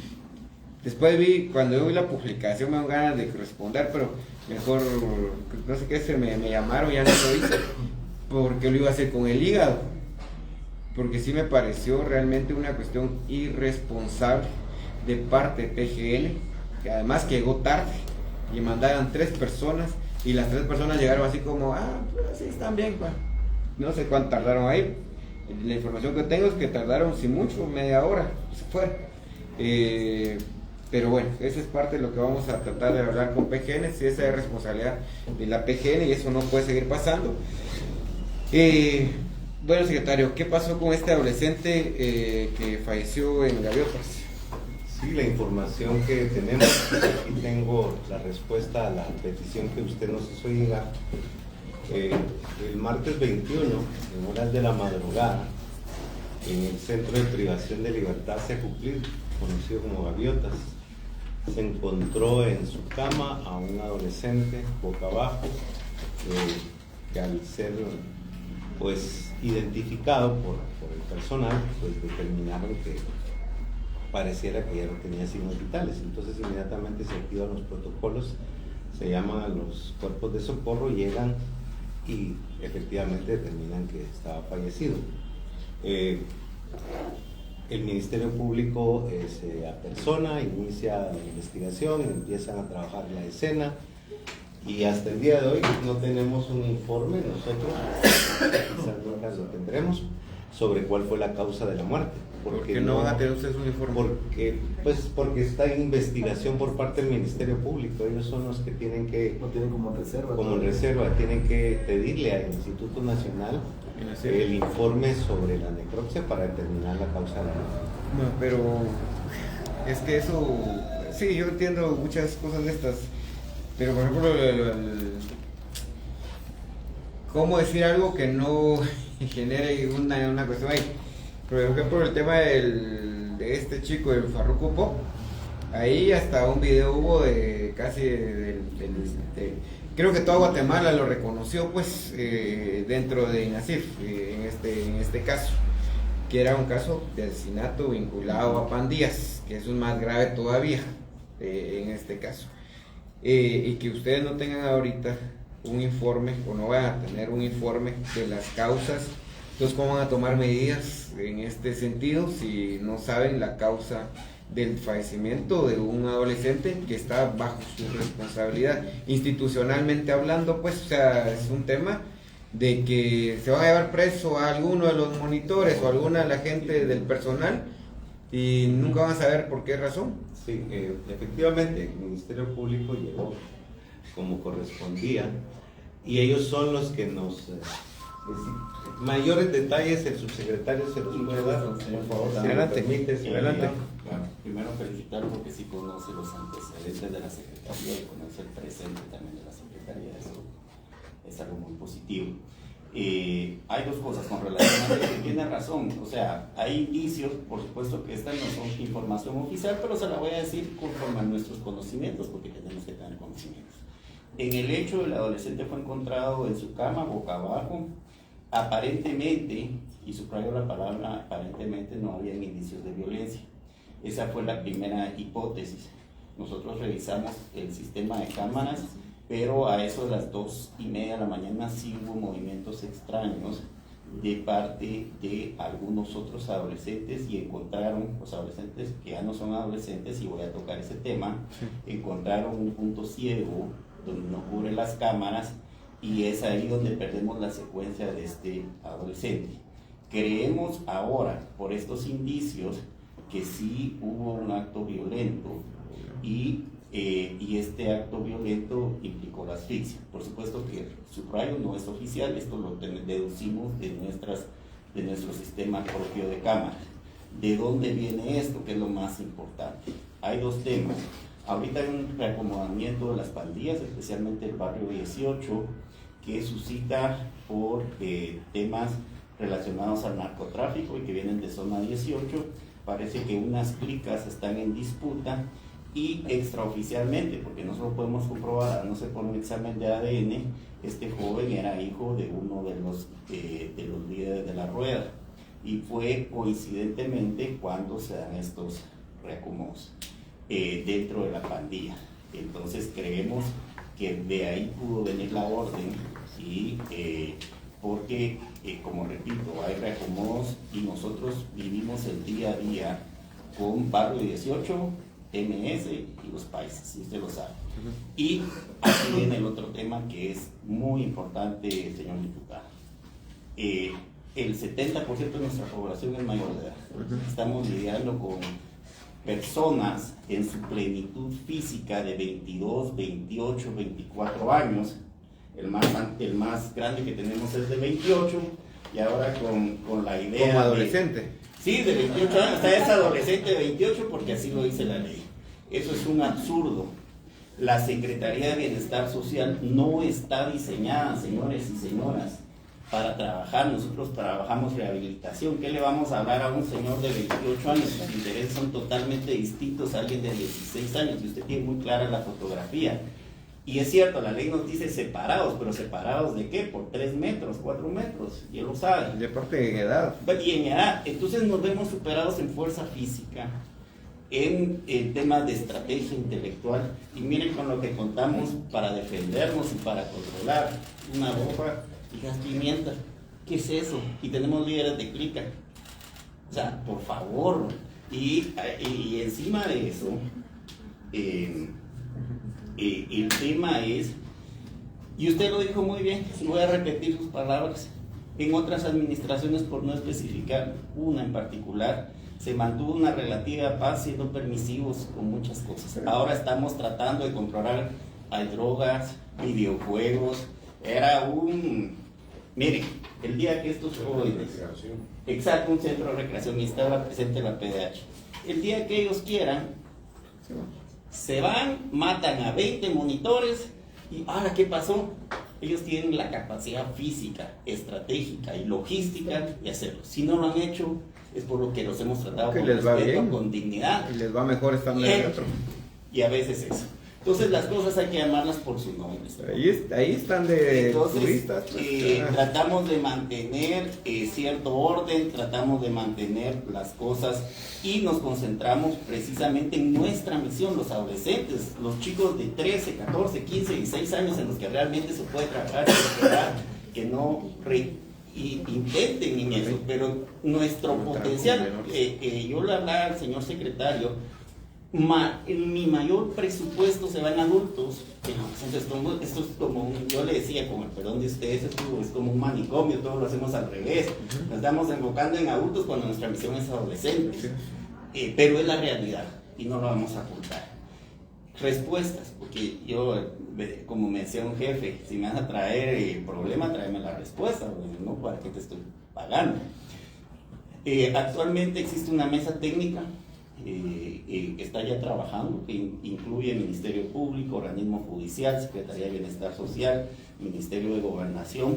[SPEAKER 2] después cuando yo vi la publicación me dan ganas de responder, pero mejor, no sé qué, me llamaron, ya no lo hice, porque lo iba a hacer con el hígado, porque sí me pareció realmente una cuestión irresponsable de parte de PGN, que además que llegó tarde y mandaron 3 personas, y las 3 personas llegaron así como, pues sí, están bien, pa. No sé cuánto tardaron ahí. La información que tengo es que tardaron, sin mucho, media hora, se fue. Pero bueno, esa es parte de lo que vamos a tratar de hablar con PGN, si esa es responsabilidad de la PGN y eso no puede seguir pasando. Bueno, secretario, ¿qué pasó con este adolescente que falleció en Gaviotas?
[SPEAKER 1] Sí, la información que tenemos, aquí tengo la respuesta a la petición que usted nos hizo llegar. El martes 21, en horas de la madrugada, en el Centro de Privación de Libertad Secuclid, conocido como Gaviotas, se encontró en su cama a un adolescente boca abajo, que al ser pues identificado por el personal, pues determinaron que pareciera que ya no tenía signos vitales. Entonces inmediatamente se activan los protocolos, se llaman a los cuerpos de socorro, llegan y efectivamente determinan que estaba fallecido. El Ministerio Público se apersona, inicia la investigación, empiezan a trabajar la escena y hasta el día de hoy no tenemos un informe, nosotros quizás nunca lo tendremos, sobre cuál fue la causa de la muerte.
[SPEAKER 2] ¿Por qué no van a tener ustedes un informe?
[SPEAKER 1] Porque está en investigación por parte del Ministerio Público. Ellos son los que tienen que...
[SPEAKER 6] Lo tienen como reserva.
[SPEAKER 1] Como reserva, tienen que pedirle al Instituto Nacional el informe sobre la necropsia para determinar la causa de la muerte.
[SPEAKER 2] No, pero es que eso... Sí, yo entiendo muchas cosas de estas, pero por ejemplo, ¿cómo decir algo que no genere una cuestión ahí? Por ejemplo, el tema de este chico, el Farruko Pop, ahí hasta un video hubo de casi creo que toda Guatemala lo reconoció pues dentro de INASIF en este caso, que era un caso de asesinato vinculado a pandillas, que es un más grave todavía en este caso, y que ustedes no tengan ahorita un informe o no van a tener un informe de las causas. Entonces, ¿cómo van a tomar medidas en este sentido si no saben la causa del fallecimiento de un adolescente que está bajo su responsabilidad? Institucionalmente hablando, pues, o sea, es un tema de que se van a llevar preso a alguno de los monitores o a alguna de la gente del personal y nunca van a saber por qué razón.
[SPEAKER 1] Sí, efectivamente, el Ministerio Público llegó como correspondía y ellos son los que nos... mayores detalles el subsecretario se los puede dar, por favor, si me permite.
[SPEAKER 2] Adelante.
[SPEAKER 7] Bueno, primero felicitar porque sí conoce los antecedentes de la Secretaría y conoce el presente también de la Secretaría, eso es algo muy positivo. Hay dos cosas con relación a eso, tiene razón, o sea, hay indicios, por supuesto que esta no son información oficial, pero se la voy a decir conforme a nuestros conocimientos, porque tenemos que tener conocimientos. En el hecho, el adolescente fue encontrado en su cama, boca abajo. Aparentemente, y subrayo la palabra aparentemente, no había indicios de violencia. Esa fue la primera hipótesis. Nosotros revisamos el sistema de cámaras, pero a eso de las 2:30 de la mañana sí hubo movimientos extraños de parte de algunos otros adolescentes y encontraron, los adolescentes que ya no son adolescentes, y voy a tocar ese tema, encontraron un punto ciego donde no cubre las cámaras, y es ahí donde perdemos la secuencia de este adolescente. Creemos ahora, por estos indicios, que sí hubo un acto violento y este acto violento implicó la asfixia. Por supuesto que subrayo no es oficial, esto lo deducimos de nuestro sistema propio de cámara. ¿De dónde viene esto? Que es lo más importante. Hay dos temas. Ahorita hay un reacomodamiento de las pandillas, especialmente el barrio 18, que suscita por temas relacionados al narcotráfico y que vienen de zona 18. Parece que unas clicas están en disputa y extraoficialmente, porque no se lo podemos comprobar, no se pone un examen de ADN, este joven era hijo de uno de los líderes de la rueda y fue coincidentemente cuando se dan estos reacomodos dentro de la pandilla. Entonces creemos que de ahí pudo venir la orden y porque, como repito, hay reacomodos y nosotros vivimos el día a día con Barrio 18, MS y los países, si usted lo sabe. Y aquí viene el otro tema que es muy importante, señor diputado. El 70% de nuestra población es mayor de edad. Estamos lidiando con personas en su plenitud física de 22, 28, 24 años. El más grande que tenemos es de 28 y ahora con la idea
[SPEAKER 2] como adolescente.
[SPEAKER 7] Sí, de 28 años, o sea, es adolescente de 28 porque así lo dice la ley. Eso es un absurdo. La Secretaría de Bienestar Social no está diseñada, señores y señoras, para trabajar. Nosotros trabajamos rehabilitación. ¿Qué le vamos a hablar a un señor de 28 años? Sus intereses son totalmente distintos a alguien de 16 años, y usted tiene muy clara la fotografía. Y es cierto, la ley nos dice separados, pero ¿separados de qué? Por 3 metros, 4 metros, y él lo sabe.
[SPEAKER 2] De parte de edad.
[SPEAKER 7] Y en edad, entonces nos vemos superados en fuerza física, en temas de estrategia intelectual, y miren con lo que contamos para defendernos y para controlar una bomba y gas pimienta. ¿Qué es eso? Y tenemos líderes de clica. O sea, por favor. Y encima de eso, el tema es, y usted lo dijo muy bien, voy a repetir sus palabras, en otras administraciones, por no especificar una en particular, se mantuvo una relativa paz siendo permisivos con muchas cosas. Ahora estamos tratando de controlar, hay drogas, videojuegos, miren, el día que estos jóvenes, exacto, un centro de recreación, y estaba presente la PDH, el día que ellos quieran, se van, matan a 20 monitores, y ahora, ¿qué pasó? Ellos tienen la capacidad física, estratégica y logística de hacerlo. Si no lo han hecho, es por lo que los hemos tratado con respeto, con dignidad.
[SPEAKER 2] Y les va mejor estando en el otro.
[SPEAKER 7] Y a veces eso. Entonces las cosas hay que llamarlas por sus nombres.
[SPEAKER 2] Ahí están de turistas.
[SPEAKER 7] Tratamos de mantener cierto orden, tratamos de mantener las cosas y nos concentramos precisamente en nuestra misión, los adolescentes, los chicos de 13, 14, 15, 16 años en los que realmente se puede trabajar y esperar que no intenten en eso, pero nuestro potencial, yo le hablaba al señor secretario, mi mayor presupuesto se va en adultos. Entonces, esto es como, yo le decía, con el perdón de ustedes, esto es como un manicomio, todo lo hacemos al revés. Nos estamos enfocando en adultos cuando nuestra misión es adolescentes. Pero es la realidad y no lo vamos a ocultar. Respuestas, porque yo, como me decía un jefe, si me vas a traer el problema, tráeme la respuesta, no para qué te estoy pagando. Actualmente existe una mesa técnica que está ya trabajando, que incluye Ministerio Público, Organismo Judicial, Secretaría de Bienestar Social, Ministerio de Gobernación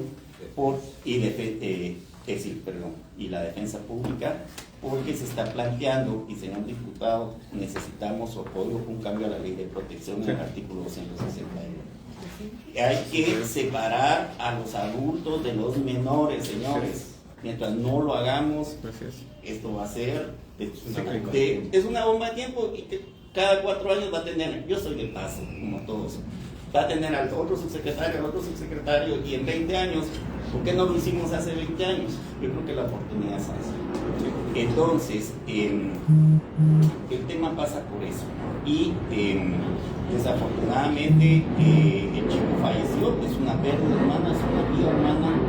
[SPEAKER 7] y la Defensa Pública, porque se está planteando, y señor diputado, necesitamos su apoyo, un cambio a la Ley de Protección en el artículo 261. Hay que separar a los adultos de los menores, señores. Mientras no lo hagamos, esto va a ser es una bomba de tiempo, y que cada 4 años va a tener, yo soy de paso, como todos, va a tener al otro subsecretario, y en 20 años, ¿por qué no lo hicimos hace 20 años? Yo creo que la oportunidad es esa. Entonces, el tema pasa por eso, y desafortunadamente el chico falleció, es una pérdida humana, es una vida humana,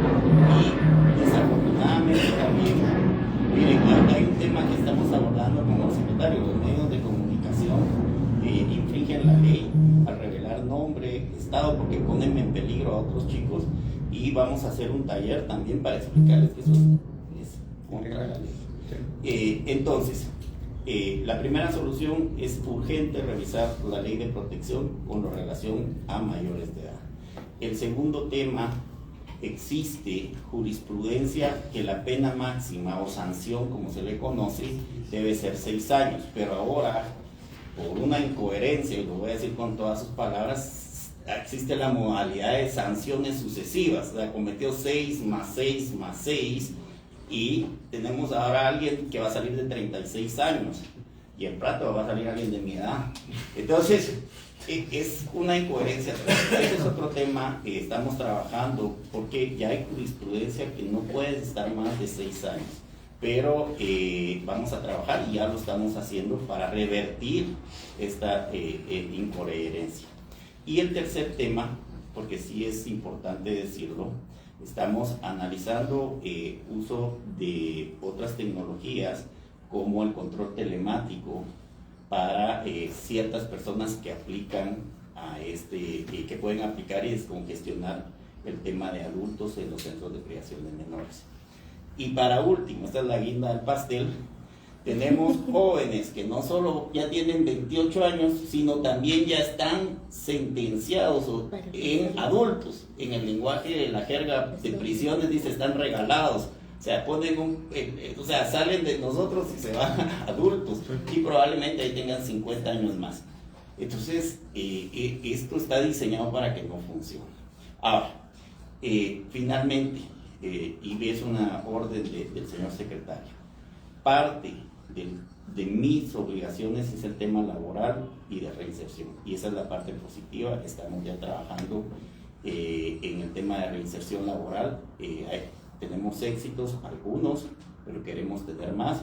[SPEAKER 7] y desafortunadamente también, miren, hay un tema que estamos abordando como secretario, los medios de comunicación infringen la ley al revelar nombre, estado, porque ponen en peligro a otros chicos, y vamos a hacer un taller también para explicarles que eso es contra la ley. Entonces, la primera solución es urgente revisar la ley de protección con relación a mayores de edad. El segundo tema, existe jurisprudencia que la pena máxima o sanción, como se le conoce, debe ser 6 años, pero ahora, por una incoherencia, y lo voy a decir con todas sus palabras, existe la modalidad de sanciones sucesivas, o sea, cometió 6 más 6 más 6, y tenemos ahora a alguien que va a salir de 36 años, y en Prato va a salir alguien de mi edad. Entonces, es una incoherencia. Ese es otro tema que estamos trabajando, porque ya hay jurisprudencia que no puede estar más de 6 años, pero vamos a trabajar, y ya lo estamos haciendo, para revertir esta incoherencia. Y el tercer tema, porque sí es importante decirlo, estamos analizando uso de otras tecnologías como el control telemático para ciertas personas que aplican a que pueden aplicar y descongestionar el tema de adultos en los centros de criación de menores. Y para último, esta es la guinda del pastel, tenemos jóvenes que no solo ya tienen 28 años, sino también ya están sentenciados en adultos. En el lenguaje de la jerga de prisiones dice están regalados. O sea, salen de nosotros y se van a adultos y probablemente ahí tengan 50 años más. Entonces, esto está diseñado para que no funcione. Ahora, finalmente, y es una orden del señor secretario, parte de mis obligaciones es el tema laboral y de reinserción, y esa es la parte positiva. Estamos ya trabajando en el tema de reinserción laboral. Tenemos éxitos, algunos, pero queremos tener más.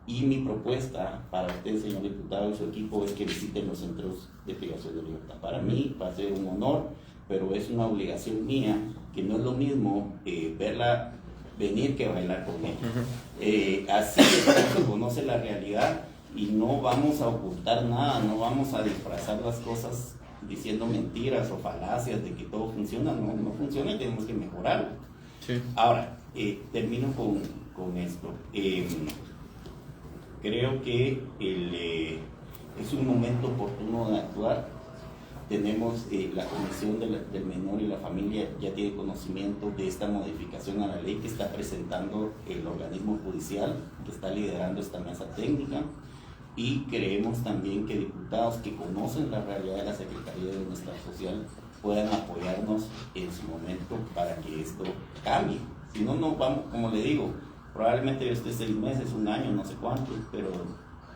[SPEAKER 7] Y mi propuesta para usted, señor diputado, y su equipo es que visiten los centros de privación de libertad. Para mí va a ser un honor, pero es una obligación mía, que no es lo mismo verla venir que bailar con ella. Así se conoce la realidad y no vamos a ocultar nada, no vamos a disfrazar las cosas diciendo mentiras o falacias de que todo funciona. No funciona y tenemos que mejorarlo. Sí. Ahora, termino con esto. Creo que es un momento oportuno de actuar. Tenemos la Comisión del Menor y la Familia ya tiene conocimiento de esta modificación a la ley que está presentando el organismo judicial, que está liderando esta mesa técnica, y creemos también que diputados que conocen la realidad de la Secretaría de Bienestar Social puedan apoyarnos en su momento para que esto cambie. Si no, no vamos, como le digo, probablemente yo esté 6 meses, 1 año, no sé cuánto, pero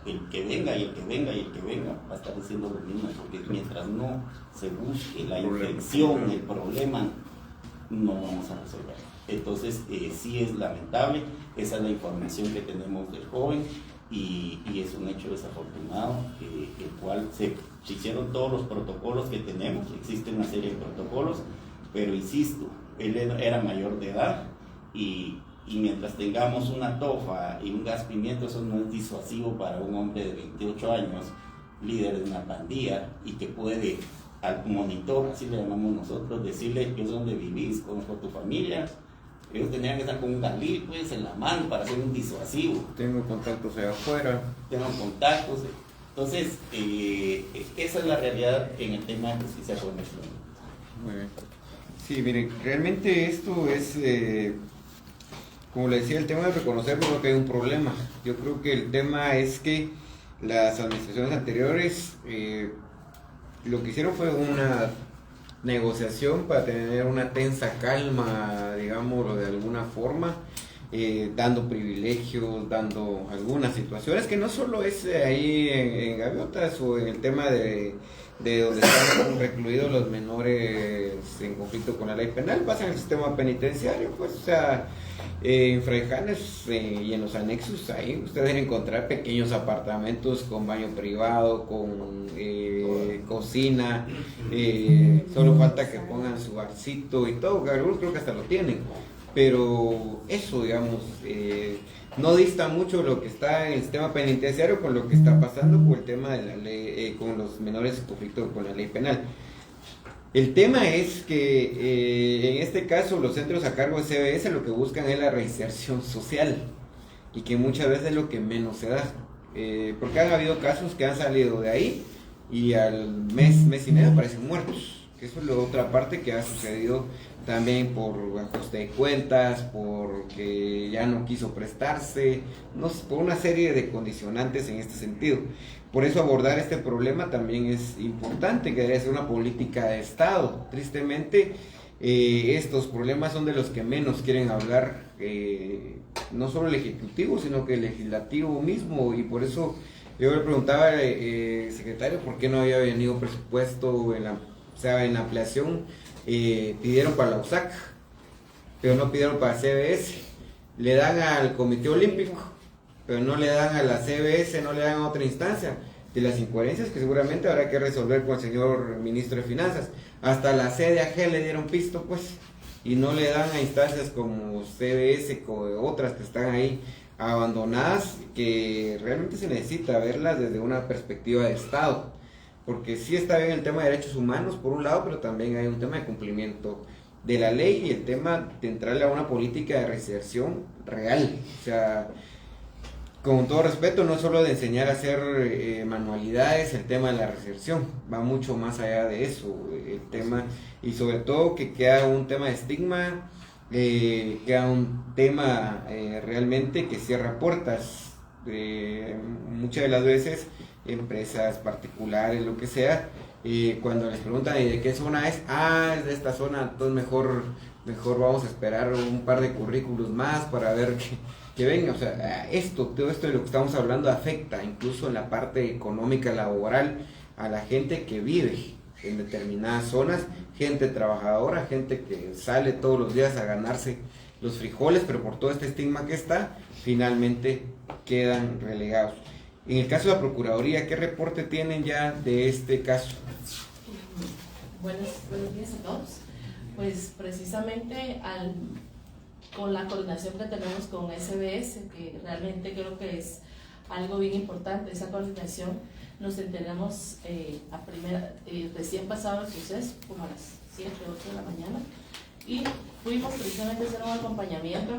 [SPEAKER 7] el que venga y el que venga y el que venga va a estar diciendo lo mismo, porque mientras no se busque la infección, el problema, no vamos a resolver. Entonces, sí es lamentable, esa es la información que tenemos del joven, y es un hecho desafortunado, el cual se hicieron todos los protocolos que tenemos. Existe una serie de protocolos, pero insisto, él era mayor de edad, y mientras tengamos una tofa y un gas pimiento, eso no es disuasivo para un hombre de 28 años, líder de una pandilla, y que puede al monitor, así le llamamos nosotros, decirle: yo sé dónde vivís, conozco tu familia. Ellos tenían que estar con un galil, pues, en la mano para hacer un disuasivo.
[SPEAKER 2] Tengo contactos allá afuera.
[SPEAKER 7] Tengo contactos. Entonces, esa es la realidad en el tema de justicia correccional.
[SPEAKER 2] Muy bien. Sí, miren, realmente esto es, como le decía, el tema de reconocer por lo que hay un problema. Yo creo que el tema es que las administraciones anteriores lo que hicieron fue una negociación para tener una tensa calma, digámoslo de alguna forma, dando privilegios, dando algunas situaciones que no solo es ahí en Gaviotas o en el tema de donde están recluidos los menores en conflicto con la ley penal, pasa en el sistema penitenciario, pues, o sea, en Fraijanes y en los anexos ahí ustedes van a encontrar pequeños apartamentos con baño privado, con cocina, solo falta que pongan su barcito y todo, algunos creo que hasta lo tienen, pero eso, digamos, no dista mucho lo que está en el sistema penitenciario con lo que está pasando con el tema de la ley, con los menores en conflicto con la ley penal. El tema es que en este caso los centros a cargo de CBS lo que buscan es la reinserción social, y que muchas veces es lo que menos se da, porque han habido casos que han salido de ahí y al mes y medio aparecen muertos, que eso es la otra parte que ha sucedido también por ajuste de cuentas, porque ya no quiso prestarse, no sé, por una serie de condicionantes en este sentido. Por eso abordar este problema también es importante, que debe ser una política de Estado. Tristemente, estos problemas son de los que menos quieren hablar, no solo el Ejecutivo, sino que el Legislativo mismo, y por eso yo le preguntaba al secretario por qué no había venido presupuesto en la ampliación. Pidieron para la USAC, pero no pidieron para CBS. Le dan al Comité Olímpico, pero no le dan a la CBS, no le dan a otra instancia. De las incoherencias que seguramente habrá que resolver con el señor ministro de Finanzas. Hasta la CDAG le dieron pisto, pues, y no le dan a instancias como CBS, como otras que están ahí abandonadas, que realmente se necesita verlas desde una perspectiva de Estado. Porque sí está bien el tema de derechos humanos por un lado, pero también hay un tema de cumplimiento de la ley y el tema de entrarle a una política de reinserción real. O sea, con todo respeto, no solo de enseñar a hacer manualidades, el tema de la recepción, va mucho más allá de eso, el tema, y sobre todo que queda un tema de estigma, queda un tema realmente que cierra puertas. Muchas de las veces, empresas particulares, lo que sea, cuando les preguntan ¿y de qué zona es? Es de esta zona, entonces mejor vamos a esperar un par de currículos más para ver que venga. O sea, todo esto de lo que estamos hablando afecta incluso en la parte económica, laboral, a la gente que vive en determinadas zonas, gente trabajadora, gente que sale todos los días a ganarse los frijoles, pero por todo este estigma que está, finalmente quedan relegados. En el caso de la Procuraduría, ¿qué reporte tienen ya de este caso?
[SPEAKER 6] Buenos días a todos. Pues precisamente con la coordinación que tenemos con SBS, que realmente creo que es algo bien importante, esa coordinación, nos enteramos recién pasado el suceso, como a las 7, 8 de la mañana, y fuimos precisamente a hacer un acompañamiento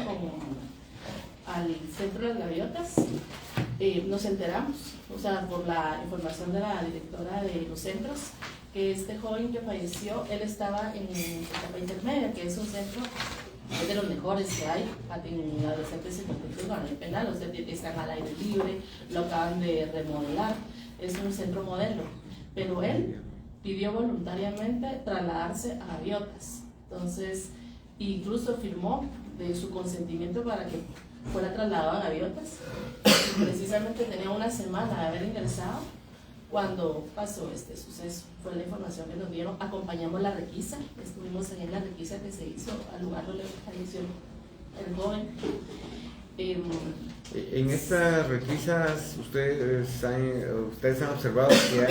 [SPEAKER 6] al Centro de las Gaviotas. Nos enteramos, o sea, por la información de la directora de los centros, que este joven que falleció, él estaba en etapa intermedia, que es un centro de los mejores que hay en adolescentes en contexto penal, o sea, están al aire libre, lo acaban de remodelar, es un centro modelo, pero él pidió voluntariamente trasladarse a Gaviotas, entonces incluso firmó de su consentimiento para que fuera trasladado a Gaviotas, y precisamente tenía una semana de haber ingresado cuando pasó este suceso. Fue la información que nos dieron. Acompañamos la requisa, estuvimos ahí en la requisa que se hizo al lugar donde falleció el joven.
[SPEAKER 2] En estas requisas, ustedes han observado que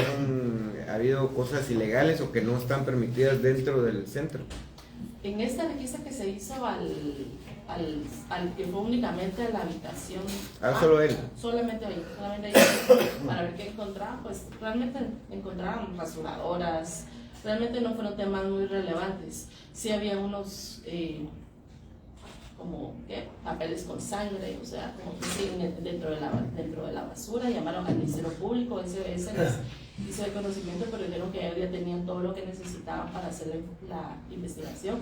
[SPEAKER 2] ha habido cosas ilegales o que no están permitidas dentro del centro.
[SPEAKER 6] En esta requisa que se hizo al que fue únicamente a la habitación.
[SPEAKER 2] Solo él.
[SPEAKER 6] Solamente ahí, para ver qué encontraban, pues realmente encontraban rasuradoras, realmente no fueron temas muy relevantes. Sí había unos papeles con sangre, o sea, como que sí, dentro de la basura. Llamaron al Ministerio Público, SBS les hizo el conocimiento, pero dijeron que ya tenían todo lo que necesitaban para hacer la investigación.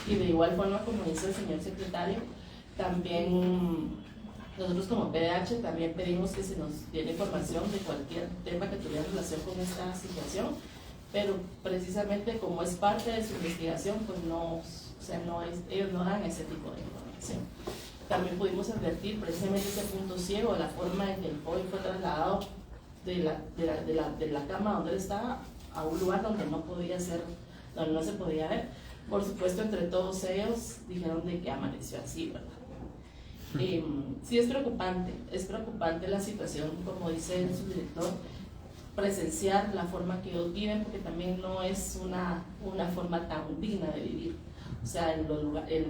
[SPEAKER 6] Y de igual forma, como dice el señor secretario, también nosotros como PDH también pedimos que se nos diera información de cualquier tema que tuviera relación con esta situación, pero precisamente como es parte de su investigación, pues ellos no dan ese tipo de información. También pudimos advertir precisamente ese punto ciego, la forma en que el joven fue trasladado de la cama donde él estaba a un lugar donde donde no se podía ver. Por supuesto, entre todos ellos dijeron de que amaneció así, ¿verdad? Sí es preocupante la situación, como dice el subdirector, presenciar la forma que ellos viven, porque también no es una forma tan digna de vivir. O sea, en los lugares,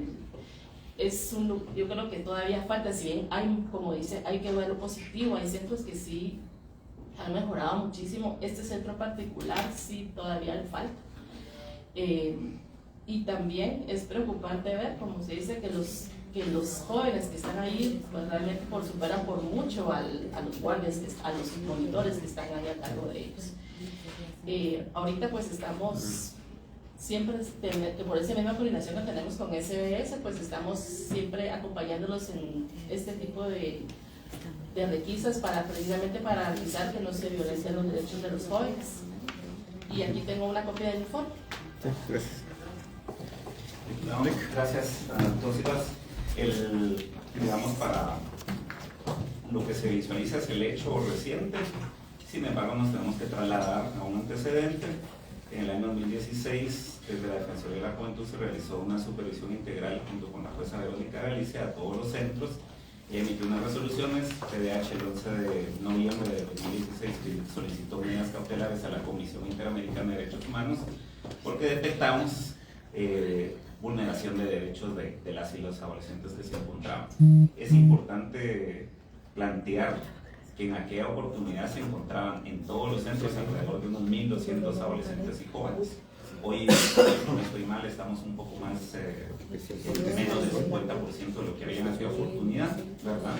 [SPEAKER 6] yo creo que todavía falta, si bien hay, como dice, hay que ver lo positivo, hay centros que sí han mejorado muchísimo, este centro en particular sí todavía le falta. Y también es preocupante ver, como se dice, que los jóvenes que están ahí pues realmente superan por mucho a los guardias, a los monitores que están ahí a cargo de ellos. Ahorita pues estamos siempre, por esa misma coordinación que tenemos con SBS, pues estamos siempre acompañándolos en este tipo de requisas precisamente para garantizar que no se violencien los derechos de los jóvenes. Y aquí tengo una copia del informe.
[SPEAKER 2] Sí, gracias.
[SPEAKER 7] No, gracias a todos y todas. Digamos, para lo que se visualiza es el hecho reciente. Sin embargo, nos tenemos que trasladar a un antecedente. En el año 2016, desde la Defensoría de la Juventud se realizó una supervisión integral junto con la jueza Verónica Galicia a todos los centros y emitió unas resoluciones. PDH el 11 de noviembre de 2016 solicitó medidas cautelares a la Comisión Interamericana de Derechos Humanos porque detectamos vulneración de derechos de las y los adolescentes que se encontraban. Es importante plantear que en aquella oportunidad se encontraban en todos los centros alrededor de unos 1.200 adolescentes y jóvenes. Hoy, si no estoy mal, estamos un poco más, menos del 50% de lo que había en aquella oportunidad, ¿verdad?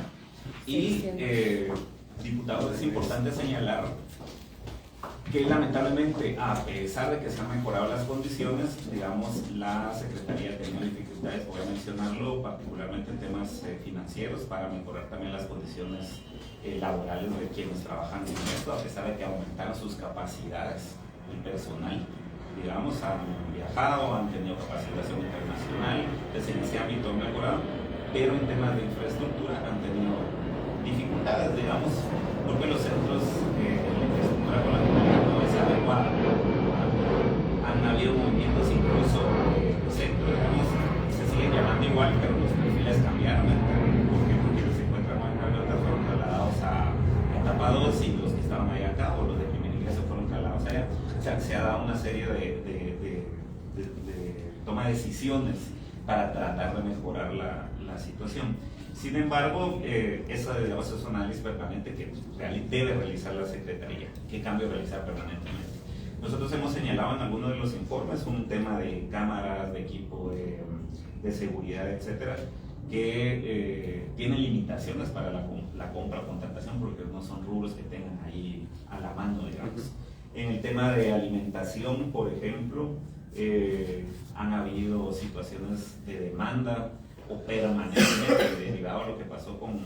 [SPEAKER 8] Y, diputado, es importante señalar que lamentablemente, a pesar de que se han mejorado las condiciones, digamos, la Secretaría ha tenido dificultades, voy a mencionarlo, particularmente en temas financieros, para mejorar también las condiciones laborales de quienes trabajan en esto, a pesar de que aumentaron sus capacidades y personal. Digamos, han viajado, han tenido capacitación internacional, desde ese ámbito han mejorado, pero en temas de infraestructura han tenido dificultades, digamos, porque los centros de la infraestructura con la comunidad no es adecuada. Han habido movimientos incluso de centro, digamos, se siguen llamando igual, pero los perfiles cambiaron. ¿Por qué? Porque los se encuentran con camionetas fueron trasladados a etapa 2 y los que estaban ahí acá, o los de primer ingreso fueron trasladados allá. O sea, se ha dado una serie de toma de decisiones para tratar de mejorar la situación. Sin embargo, eso digamos, es un análisis permanente que debe realizar la Secretaría. ¿Qué cambio realizar permanentemente? Nosotros hemos señalado en algunos de los informes un tema de cámaras, de equipo de seguridad, etcétera, que tienen limitaciones para la compra o contratación porque no son rubros que tengan ahí a la mano, digamos. En el tema de alimentación, por ejemplo, han habido situaciones de demanda o permanentemente derivado a lo que pasó con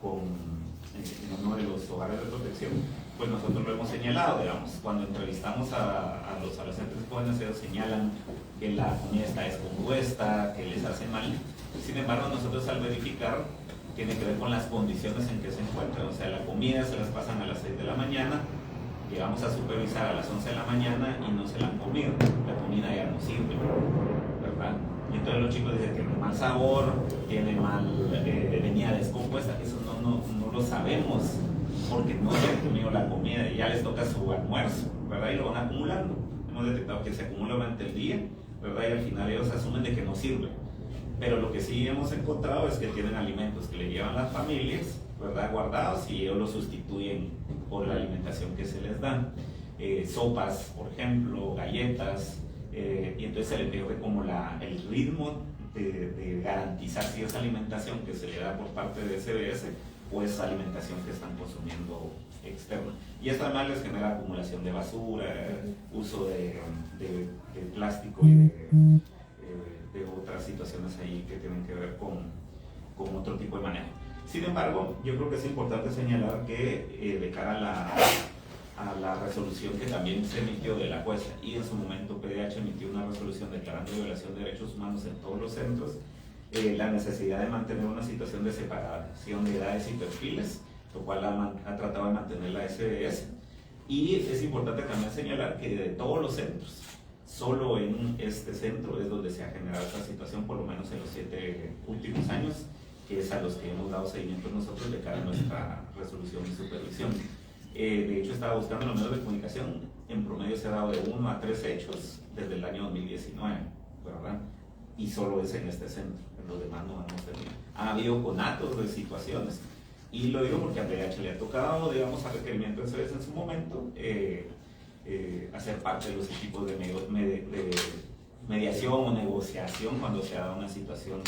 [SPEAKER 8] en uno de los hogares de protección, pues nosotros lo hemos señalado, digamos, cuando entrevistamos a los adolescentes jóvenes, ellos señalan que la comida está descompuesta, que les hace mal. Sin embargo, nosotros al verificar tiene que ver con las condiciones en que se encuentran, o sea, la comida se las pasan a las 6 de la mañana, llegamos a supervisar a las 11 de la mañana y no se la han comido, la comida ya no sirve, ¿verdad? Y entonces los chicos dicen que tiene mal sabor, tiene mal, venía descompuesta, eso no lo sabemos, porque no se han comido la comida y ya les toca su almuerzo, ¿verdad? Y lo van acumulando. Hemos detectado que se acumula durante el día, ¿verdad? Y al final ellos asumen de que no sirve. Pero lo que sí hemos encontrado es que tienen alimentos que le llevan las familias, ¿verdad? Guardados, y ellos los sustituyen por la alimentación que se les da. Sopas, por ejemplo, galletas, y entonces se le pierde como el ritmo de garantizar si esa alimentación que se le da por parte de SBS o esa alimentación que están consumiendo externa. Y esto además les genera acumulación de basura, uso de plástico y de otras situaciones ahí que tienen que ver con otro tipo de manejo. Sin embargo, yo creo que es importante señalar que de cara a la resolución que también se emitió de la jueza y en su momento PDH emitió una resolución declarando violación de derechos humanos en todos los centros, la necesidad de mantener una situación de separación de edades y perfiles, lo cual ha tratado de mantener la SBS. Y es importante también señalar que de todos los centros, solo en este centro es donde se ha generado esta situación, por lo menos en los 7 últimos años, que es a los que hemos dado seguimiento nosotros de cara a nuestra resolución y supervisión. De hecho, estaba buscando los medios de comunicación, en promedio se ha dado de 1 a 3 hechos desde el año 2019, ¿verdad? Y solo es en este centro, en los demás no hemos tenido. Ha habido conatos de situaciones, y lo digo porque a PDH le ha tocado, digamos, a requerimiento de SBS en su momento, hacer parte de los equipos de mediación o negociación cuando se ha dado una situación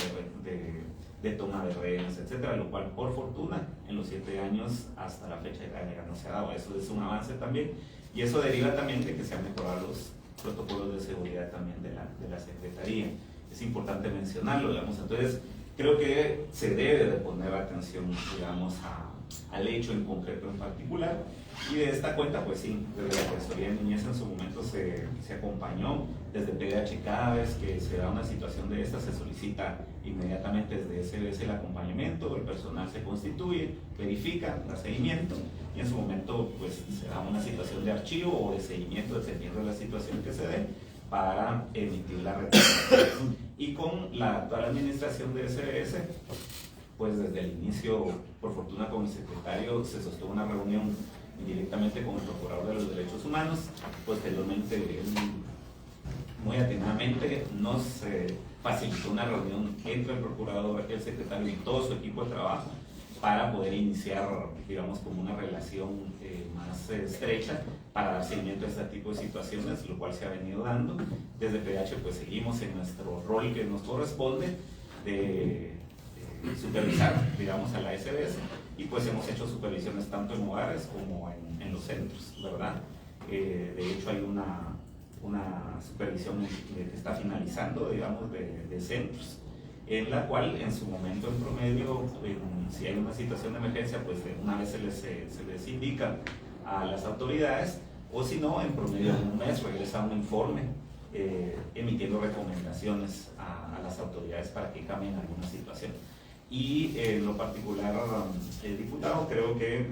[SPEAKER 8] de toma de rehenes, etcétera, lo cual por fortuna en los 7 años hasta la fecha ya no se ha dado. Eso es un avance también, y eso deriva también de que se han mejorado los protocolos de seguridad también de la Secretaría. Es importante mencionarlo, digamos. Entonces creo que se debe de poner atención, digamos, al hecho en concreto en particular, y de esta cuenta, pues sí, desde la Defensoría de Niñez en su momento se acompañó, desde PDH cada vez que se da una situación de esta se solicita inmediatamente desde SBS el acompañamiento, el personal se constituye, verifica, da seguimiento, y en su momento pues se da una situación de archivo o de seguimiento dependiendo de la situación que se dé para emitir la recomendación. Y con la actual administración de SBS, pues desde el inicio, por fortuna con el secretario, se sostuvo una reunión directamente con el Procurador de los Derechos Humanos. Posteriormente, muy atinadamente, nos facilitó una reunión entre el Procurador, el secretario y todo su equipo de trabajo para poder iniciar, digamos, como una relación más estrecha para dar seguimiento a este tipo de situaciones, lo cual se ha venido dando. Desde PDH pues seguimos en nuestro rol que nos corresponde de supervisar, digamos, a la SBS, y pues hemos hecho supervisiones tanto en hogares como en los centros, ¿verdad? De hecho hay una supervisión que está finalizando, digamos, de centros, en la cual en su momento en promedio, si hay una situación de emergencia, pues una vez se les indica a las autoridades, o si no, en promedio en un mes regresa un informe emitiendo recomendaciones a las autoridades para que cambien alguna situación. Y en lo particular, diputado, creo que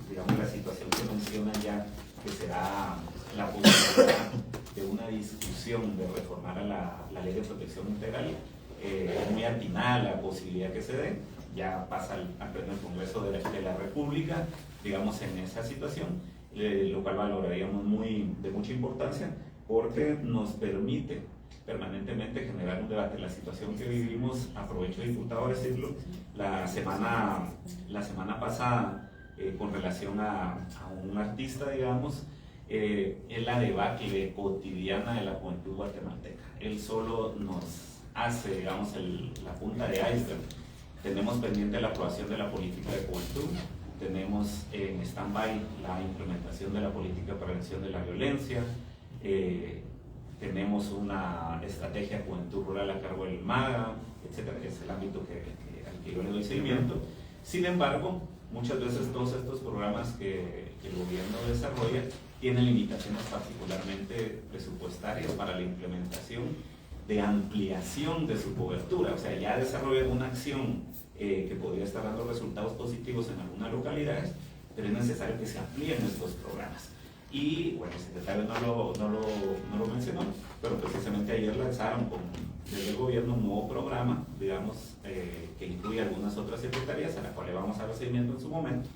[SPEAKER 8] digamos, la situación que menciona ya, que será la posibilidad de una discusión de reformar a la Ley de Protección Integral, muy atinada la posibilidad que se dé, ya pasa al Pleno del Congreso de la República, digamos, en esa situación, lo cual valoraríamos de mucha importancia, porque nos permite permanentemente generar un debate. La situación que vivimos, aprovecho, diputado, decirlo, la semana pasada, con relación a un artista, digamos, es la debacle cotidiana de la juventud guatemalteca. Él solo nos hace, digamos, la punta de iceberg. Tenemos pendiente la aprobación de la política de juventud, tenemos en stand-by la implementación de la política de prevención de la violencia, tenemos una estrategia juventud rural a cargo del MAGA, etcétera, que es el ámbito al que yo le doy seguimiento. Sin embargo, muchas veces todos estos programas que el gobierno desarrolla tienen limitaciones particularmente presupuestarias para la implementación de ampliación de su cobertura. O sea, ya desarrollan una acción que podría estar dando resultados positivos en algunas localidades, pero es necesario que se amplíen estos programas. Y bueno, el secretario no lo mencionó, pero precisamente ayer lanzaron desde el gobierno un nuevo programa, digamos, que incluye algunas otras secretarías, a las cuales vamos a dar seguimiento en su momento.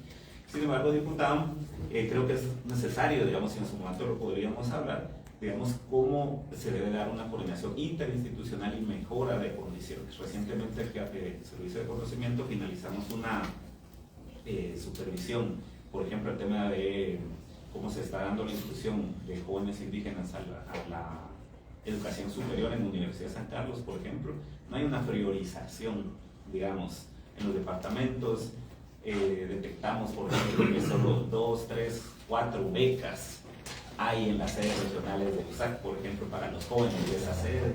[SPEAKER 8] Sin embargo, diputado, creo que es necesario, digamos, si en su momento lo podríamos hablar, digamos, cómo se debe dar una coordinación interinstitucional y mejora de condiciones. Recientemente, el Servicio de Conocimiento, finalizamos una supervisión, por ejemplo, el tema de cómo se está dando la inclusión de jóvenes indígenas a la educación superior en la Universidad de San Carlos, por ejemplo. No hay una priorización, digamos, en los departamentos. Detectamos, por ejemplo, que solo 2, 3, 4 becas hay en las sedes regionales de USAC, por ejemplo, para los jóvenes de esa sede,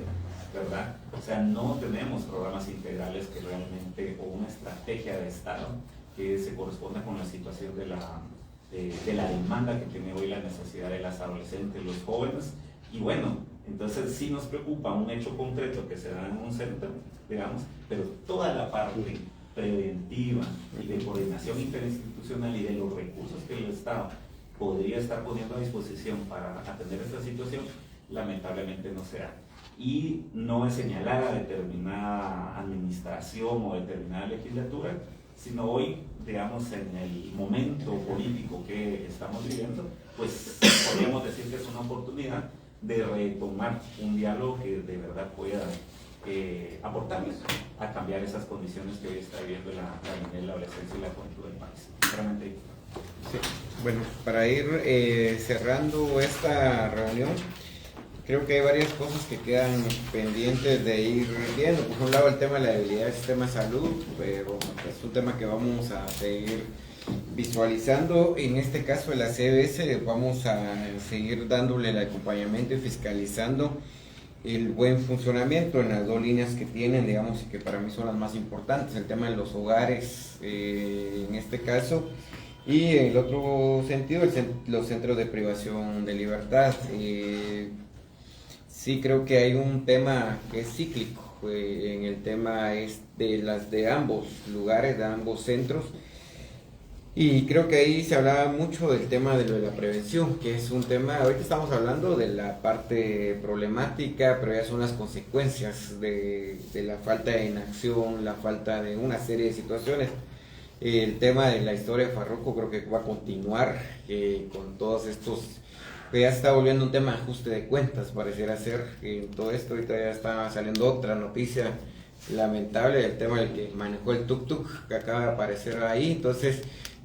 [SPEAKER 8] ¿verdad? O sea, no tenemos programas integrales que realmente, o una estrategia de Estado que se corresponda con la situación de la demanda que tiene hoy la necesidad de las adolescentes, los jóvenes. Y bueno, entonces sí nos preocupa un hecho concreto que se da en un centro, digamos, pero toda la parte preventiva y de coordinación interinstitucional y de los recursos que el Estado podría estar poniendo a disposición para atender esta situación, lamentablemente no se da. Y no es señalar a determinada administración o determinada legislatura, sino hoy, digamos, en el momento político que estamos viviendo, pues podríamos decir que es una oportunidad de retomar un diálogo que de verdad pueda aportarles a cambiar esas condiciones que hoy está viviendo la adolescencia y la juventud del país. Sinceramente.
[SPEAKER 2] Sí. Bueno, para ir cerrando esta reunión, creo que hay varias cosas que quedan pendientes de ir viendo. Por un lado, el tema de la debilidad del sistema de salud, pero es un tema que vamos a seguir visualizando. En este caso de la CBS, vamos a seguir dándole el acompañamiento y fiscalizando el buen funcionamiento en las dos líneas que tienen, digamos, y que para mí son las más importantes, el tema de los hogares, en este caso, y en el otro sentido, los centros de privación de libertad. Sí creo que hay un tema que es cíclico, en el tema de ambos lugares, de ambos centros, y creo que ahí se hablaba mucho del tema de la prevención, que es un tema, ahorita estamos hablando de la parte problemática, pero ya son las consecuencias de la falta de inacción, la falta de una serie de situaciones. El tema de la historia de Farruko creo que va a continuar con todos estos, que ya está volviendo un tema de ajuste de cuentas, pareciera ser, en todo esto. Ahorita ya está saliendo otra noticia lamentable, el tema del que manejó el tuk-tuk, que acaba de aparecer ahí. Entonces,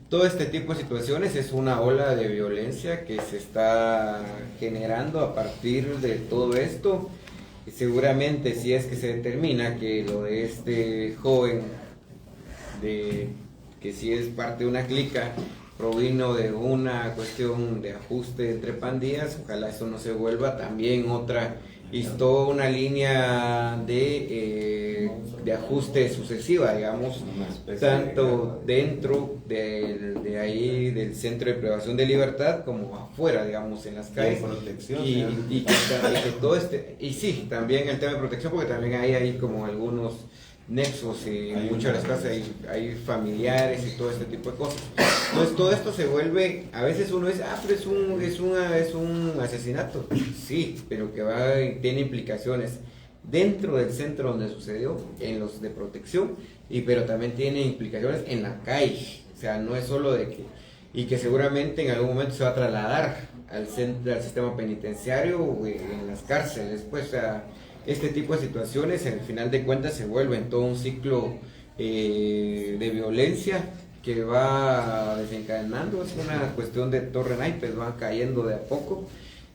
[SPEAKER 2] todo este tipo de situaciones es una ola de violencia que se está generando a partir de todo esto. seguramente si es que se determina que lo de este joven, que si es parte de una clica, provino de una cuestión de ajuste entre pandillas, ojalá eso no se vuelva también otra, y toda una línea de ajuste sucesiva, digamos, tanto dentro de ahí del centro de privación de libertad como afuera, digamos, en las calles.
[SPEAKER 1] Protección,
[SPEAKER 2] Y que todo y sí, también el tema de protección, porque también hay como algunos nexos y en muchas de las casas hay familiares y todo este tipo de cosas. Entonces todo esto se vuelve, a veces uno dice, pero es un asesinato. Sí, pero que tiene implicaciones dentro del centro donde sucedió, en los de protección, pero también tiene implicaciones en la calle. O sea, no es solo y que seguramente en algún momento se va a trasladar al sistema penitenciario, en las cárceles, pues, o sea, este tipo de situaciones, en el final de cuentas, se vuelven todo un ciclo de violencia que va desencadenando. Es una cuestión de torre naipes, van cayendo de a poco,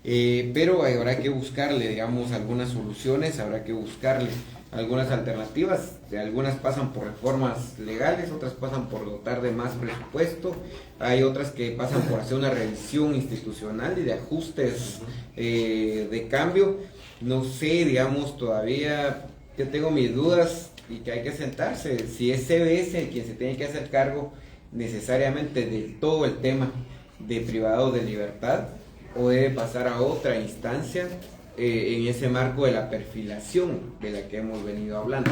[SPEAKER 2] pero habrá que buscarle, digamos, algunas soluciones, habrá que buscarle algunas alternativas. Algunas pasan por reformas legales, otras pasan por dotar de más presupuesto, hay otras que pasan por hacer una revisión institucional y de ajustes de cambio. No sé, digamos, todavía yo tengo mis dudas y que hay que sentarse. Si es CBS quien se tiene que hacer cargo necesariamente de todo el tema de privados de libertad, o debe pasar a otra instancia en ese marco de la perfilación de la que hemos venido hablando.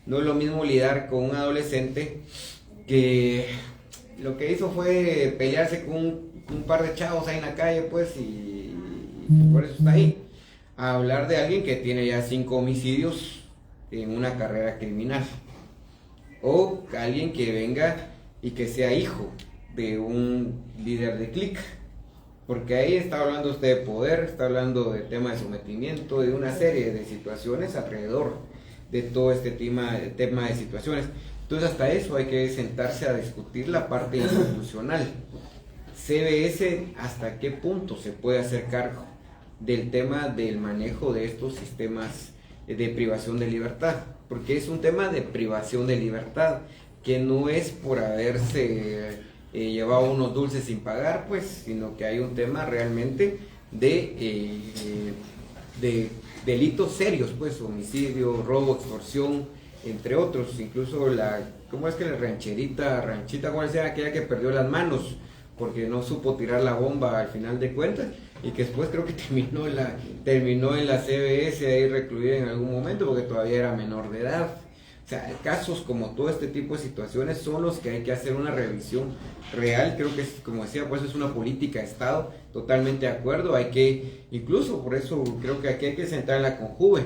[SPEAKER 2] No es lo mismo lidiar con un adolescente que lo que hizo fue pelearse con un par de chavos ahí en la calle, pues, y por eso está ahí, a hablar de alguien que tiene ya 5 homicidios en una carrera criminal, o alguien que venga y que sea hijo de un líder de clica, porque ahí está hablando usted de poder, está hablando de tema de sometimiento, de una serie de situaciones alrededor de todo este tema de situaciones. Entonces hasta eso hay que sentarse a discutir la parte institucional. CBS, ¿hasta qué punto se puede hacer cargo del tema del manejo de estos sistemas de privación de libertad? Porque es un tema de privación de libertad, que no es por haberse llevado unos dulces sin pagar, pues, sino que hay un tema realmente de delitos serios, pues, homicidio, robo, extorsión, entre otros. Incluso ¿cómo es que la ranchita, cuál sea aquella que perdió las manos porque no supo tirar la bomba al final de cuentas, y que después creo que terminó en la CBS ahí recluida en algún momento porque todavía era menor de edad? O sea, casos como todo este tipo de situaciones son los que hay que hacer una revisión real. Creo que, como decía, pues es una política de Estado, totalmente de acuerdo. Hay que, incluso por eso creo que aquí hay que centrar en la CONJUVE,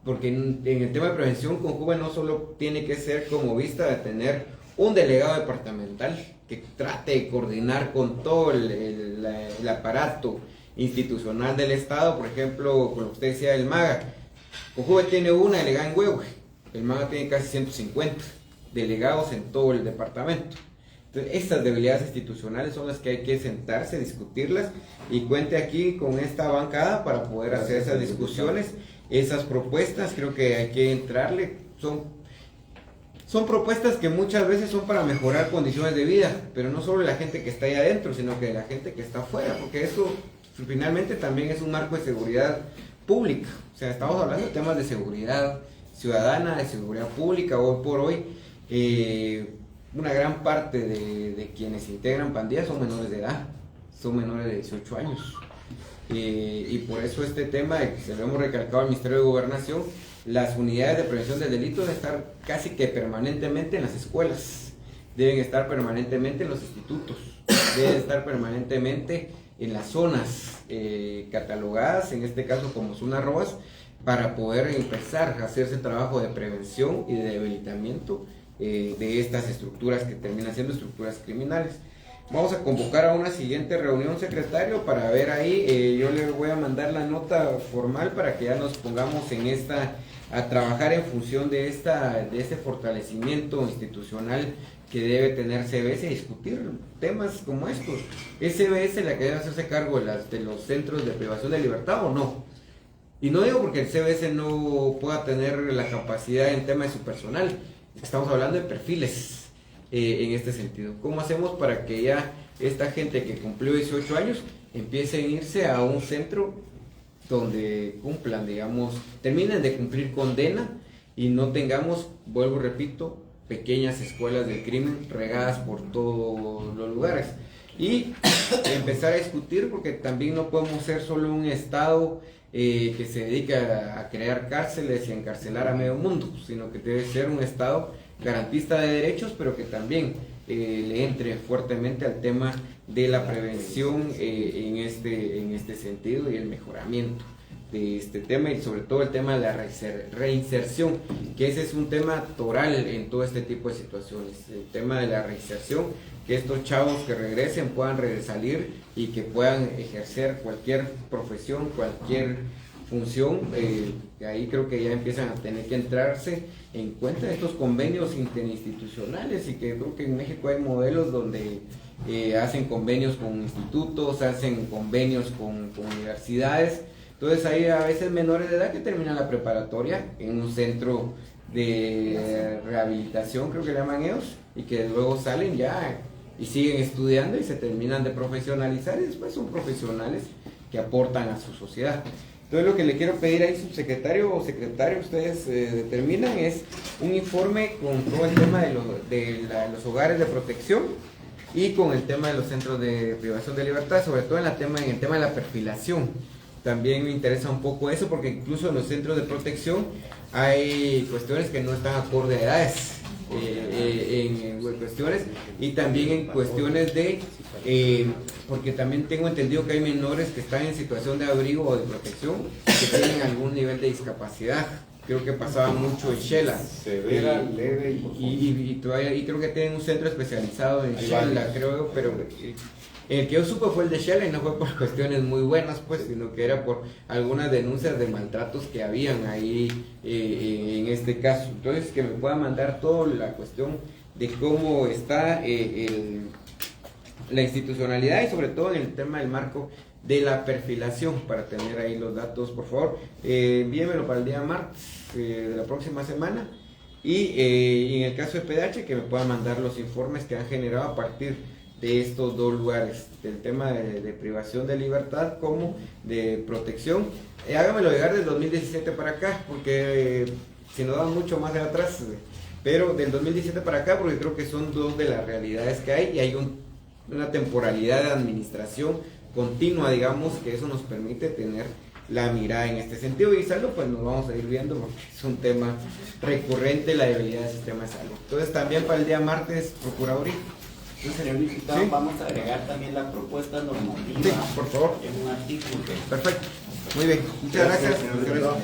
[SPEAKER 2] porque en el tema de prevención, CONJUVE no solo tiene que ser como vista de tener un delegado departamental que trate de coordinar con todo el aparato institucional del Estado. Por ejemplo, con lo que usted decía del MAGA, CONJUVE tiene una delegada en Huehue, el MAGA tiene casi 150 delegados en todo el departamento. Entonces, estas debilidades institucionales son las que hay que sentarse, discutirlas, y cuente aquí con esta bancada para poder hacer esas discusiones, esas propuestas. Creo que hay que entrarle. Son propuestas que muchas veces son para mejorar condiciones de vida, pero no solo de la gente que está ahí adentro, sino que de la gente que está afuera, porque eso finalmente también es un marco de seguridad pública. O sea, estamos hablando de temas de seguridad ciudadana, de seguridad pública. Hoy por hoy, una gran parte de quienes integran pandillas son menores de edad, son menores de 18 años. Y por eso este tema, se lo hemos recalcado al Ministerio de Gobernación, las unidades de prevención del delito deben estar casi que permanentemente en las escuelas, deben estar permanentemente en los institutos, deben estar permanentemente en las zonas catalogadas, en este caso como zonas rojas, para poder empezar a hacer ese trabajo de prevención y de debilitamiento de estas estructuras que terminan siendo estructuras criminales. Vamos a convocar a una siguiente reunión, secretario, para ver ahí. Yo le voy a mandar la nota formal para que ya nos pongamos a trabajar en función de este fortalecimiento institucional que debe tener CBS, y discutir temas como estos. ¿Es CBS la que debe hacerse cargo de los centros de privación de libertad o no? Y no digo porque el CBS no pueda tener la capacidad en tema de su personal, estamos hablando de perfiles en este sentido. ¿Cómo hacemos para que ya esta gente que cumplió 18 años empiece a irse a un centro donde cumplan, digamos, terminen de cumplir condena y no tengamos, vuelvo repito, pequeñas escuelas del crimen regadas por todos los lugares? Y empezar a discutir, porque también no podemos ser solo un Estado que se dedica a crear cárceles y a encarcelar a medio mundo, sino que debe ser un Estado garantista de derechos, pero que también le entre fuertemente al tema de la prevención en este sentido y el mejoramiento de este tema, y sobre todo el tema de la reinserción, que ese es un tema toral en todo este tipo de situaciones, el tema de la reinserción, que estos chavos que regresen puedan salir y que puedan ejercer cualquier profesión, cualquier función. Ahí creo que ya empiezan a tener que entrarse en cuenta estos convenios interinstitucionales, y que creo que en México hay modelos donde hacen convenios con institutos, hacen convenios con universidades. Entonces hay a veces menores de edad que terminan la preparatoria en un centro de rehabilitación, creo que le llaman ellos, y que luego salen ya y siguen estudiando y se terminan de profesionalizar, y después son profesionales que aportan a su sociedad. Entonces lo que le quiero pedir ahí, subsecretario o secretario, ustedes determinan, es un informe con todo el tema de los hogares de protección y con el tema de los centros de privación de libertad, sobre todo en el tema de la perfilación. También me interesa un poco eso, porque incluso en los centros de protección hay cuestiones que no están acorde a edades, en cuestiones, y también en cuestiones de, porque también tengo entendido que hay menores que están en situación de abrigo o de protección que tienen algún nivel de discapacidad. Creo que pasaba mucho en Shela,
[SPEAKER 1] severa, leve
[SPEAKER 2] y creo que tienen un centro especializado en Shela, creo, pero el que yo supe fue el de Shela, y no fue por cuestiones muy buenas, pues, sino que era por algunas denuncias de maltratos que habían ahí en este caso. Entonces, que me pueda mandar toda la cuestión de cómo está la institucionalidad, y sobre todo en el tema del marco de la perfilación, para tener ahí los datos, por favor. Envíenmelo para el día martes de la próxima semana, y en el caso de PDH, que me puedan mandar los informes que han generado a partir de estos dos lugares, del tema de privación de libertad como de protección. Hágamelo llegar del 2017 para acá, porque si no dan mucho más de atrás, pero del 2017 para acá, porque creo que son dos de las realidades que hay, y hay una temporalidad de administración continua, digamos, que eso nos permite tener la mirada en este sentido. Y salud, pues nos vamos a ir viendo, porque es un tema recurrente, la debilidad del sistema de salud. Entonces también para el día martes, Procuraduría.
[SPEAKER 7] Sí, señor diputado, ¿sí? Vamos a agregar también la propuesta normativa,
[SPEAKER 2] sí, por favor,
[SPEAKER 7] en un artículo.
[SPEAKER 2] Perfecto, muy bien, muchas gracias.
[SPEAKER 1] Señor diputado.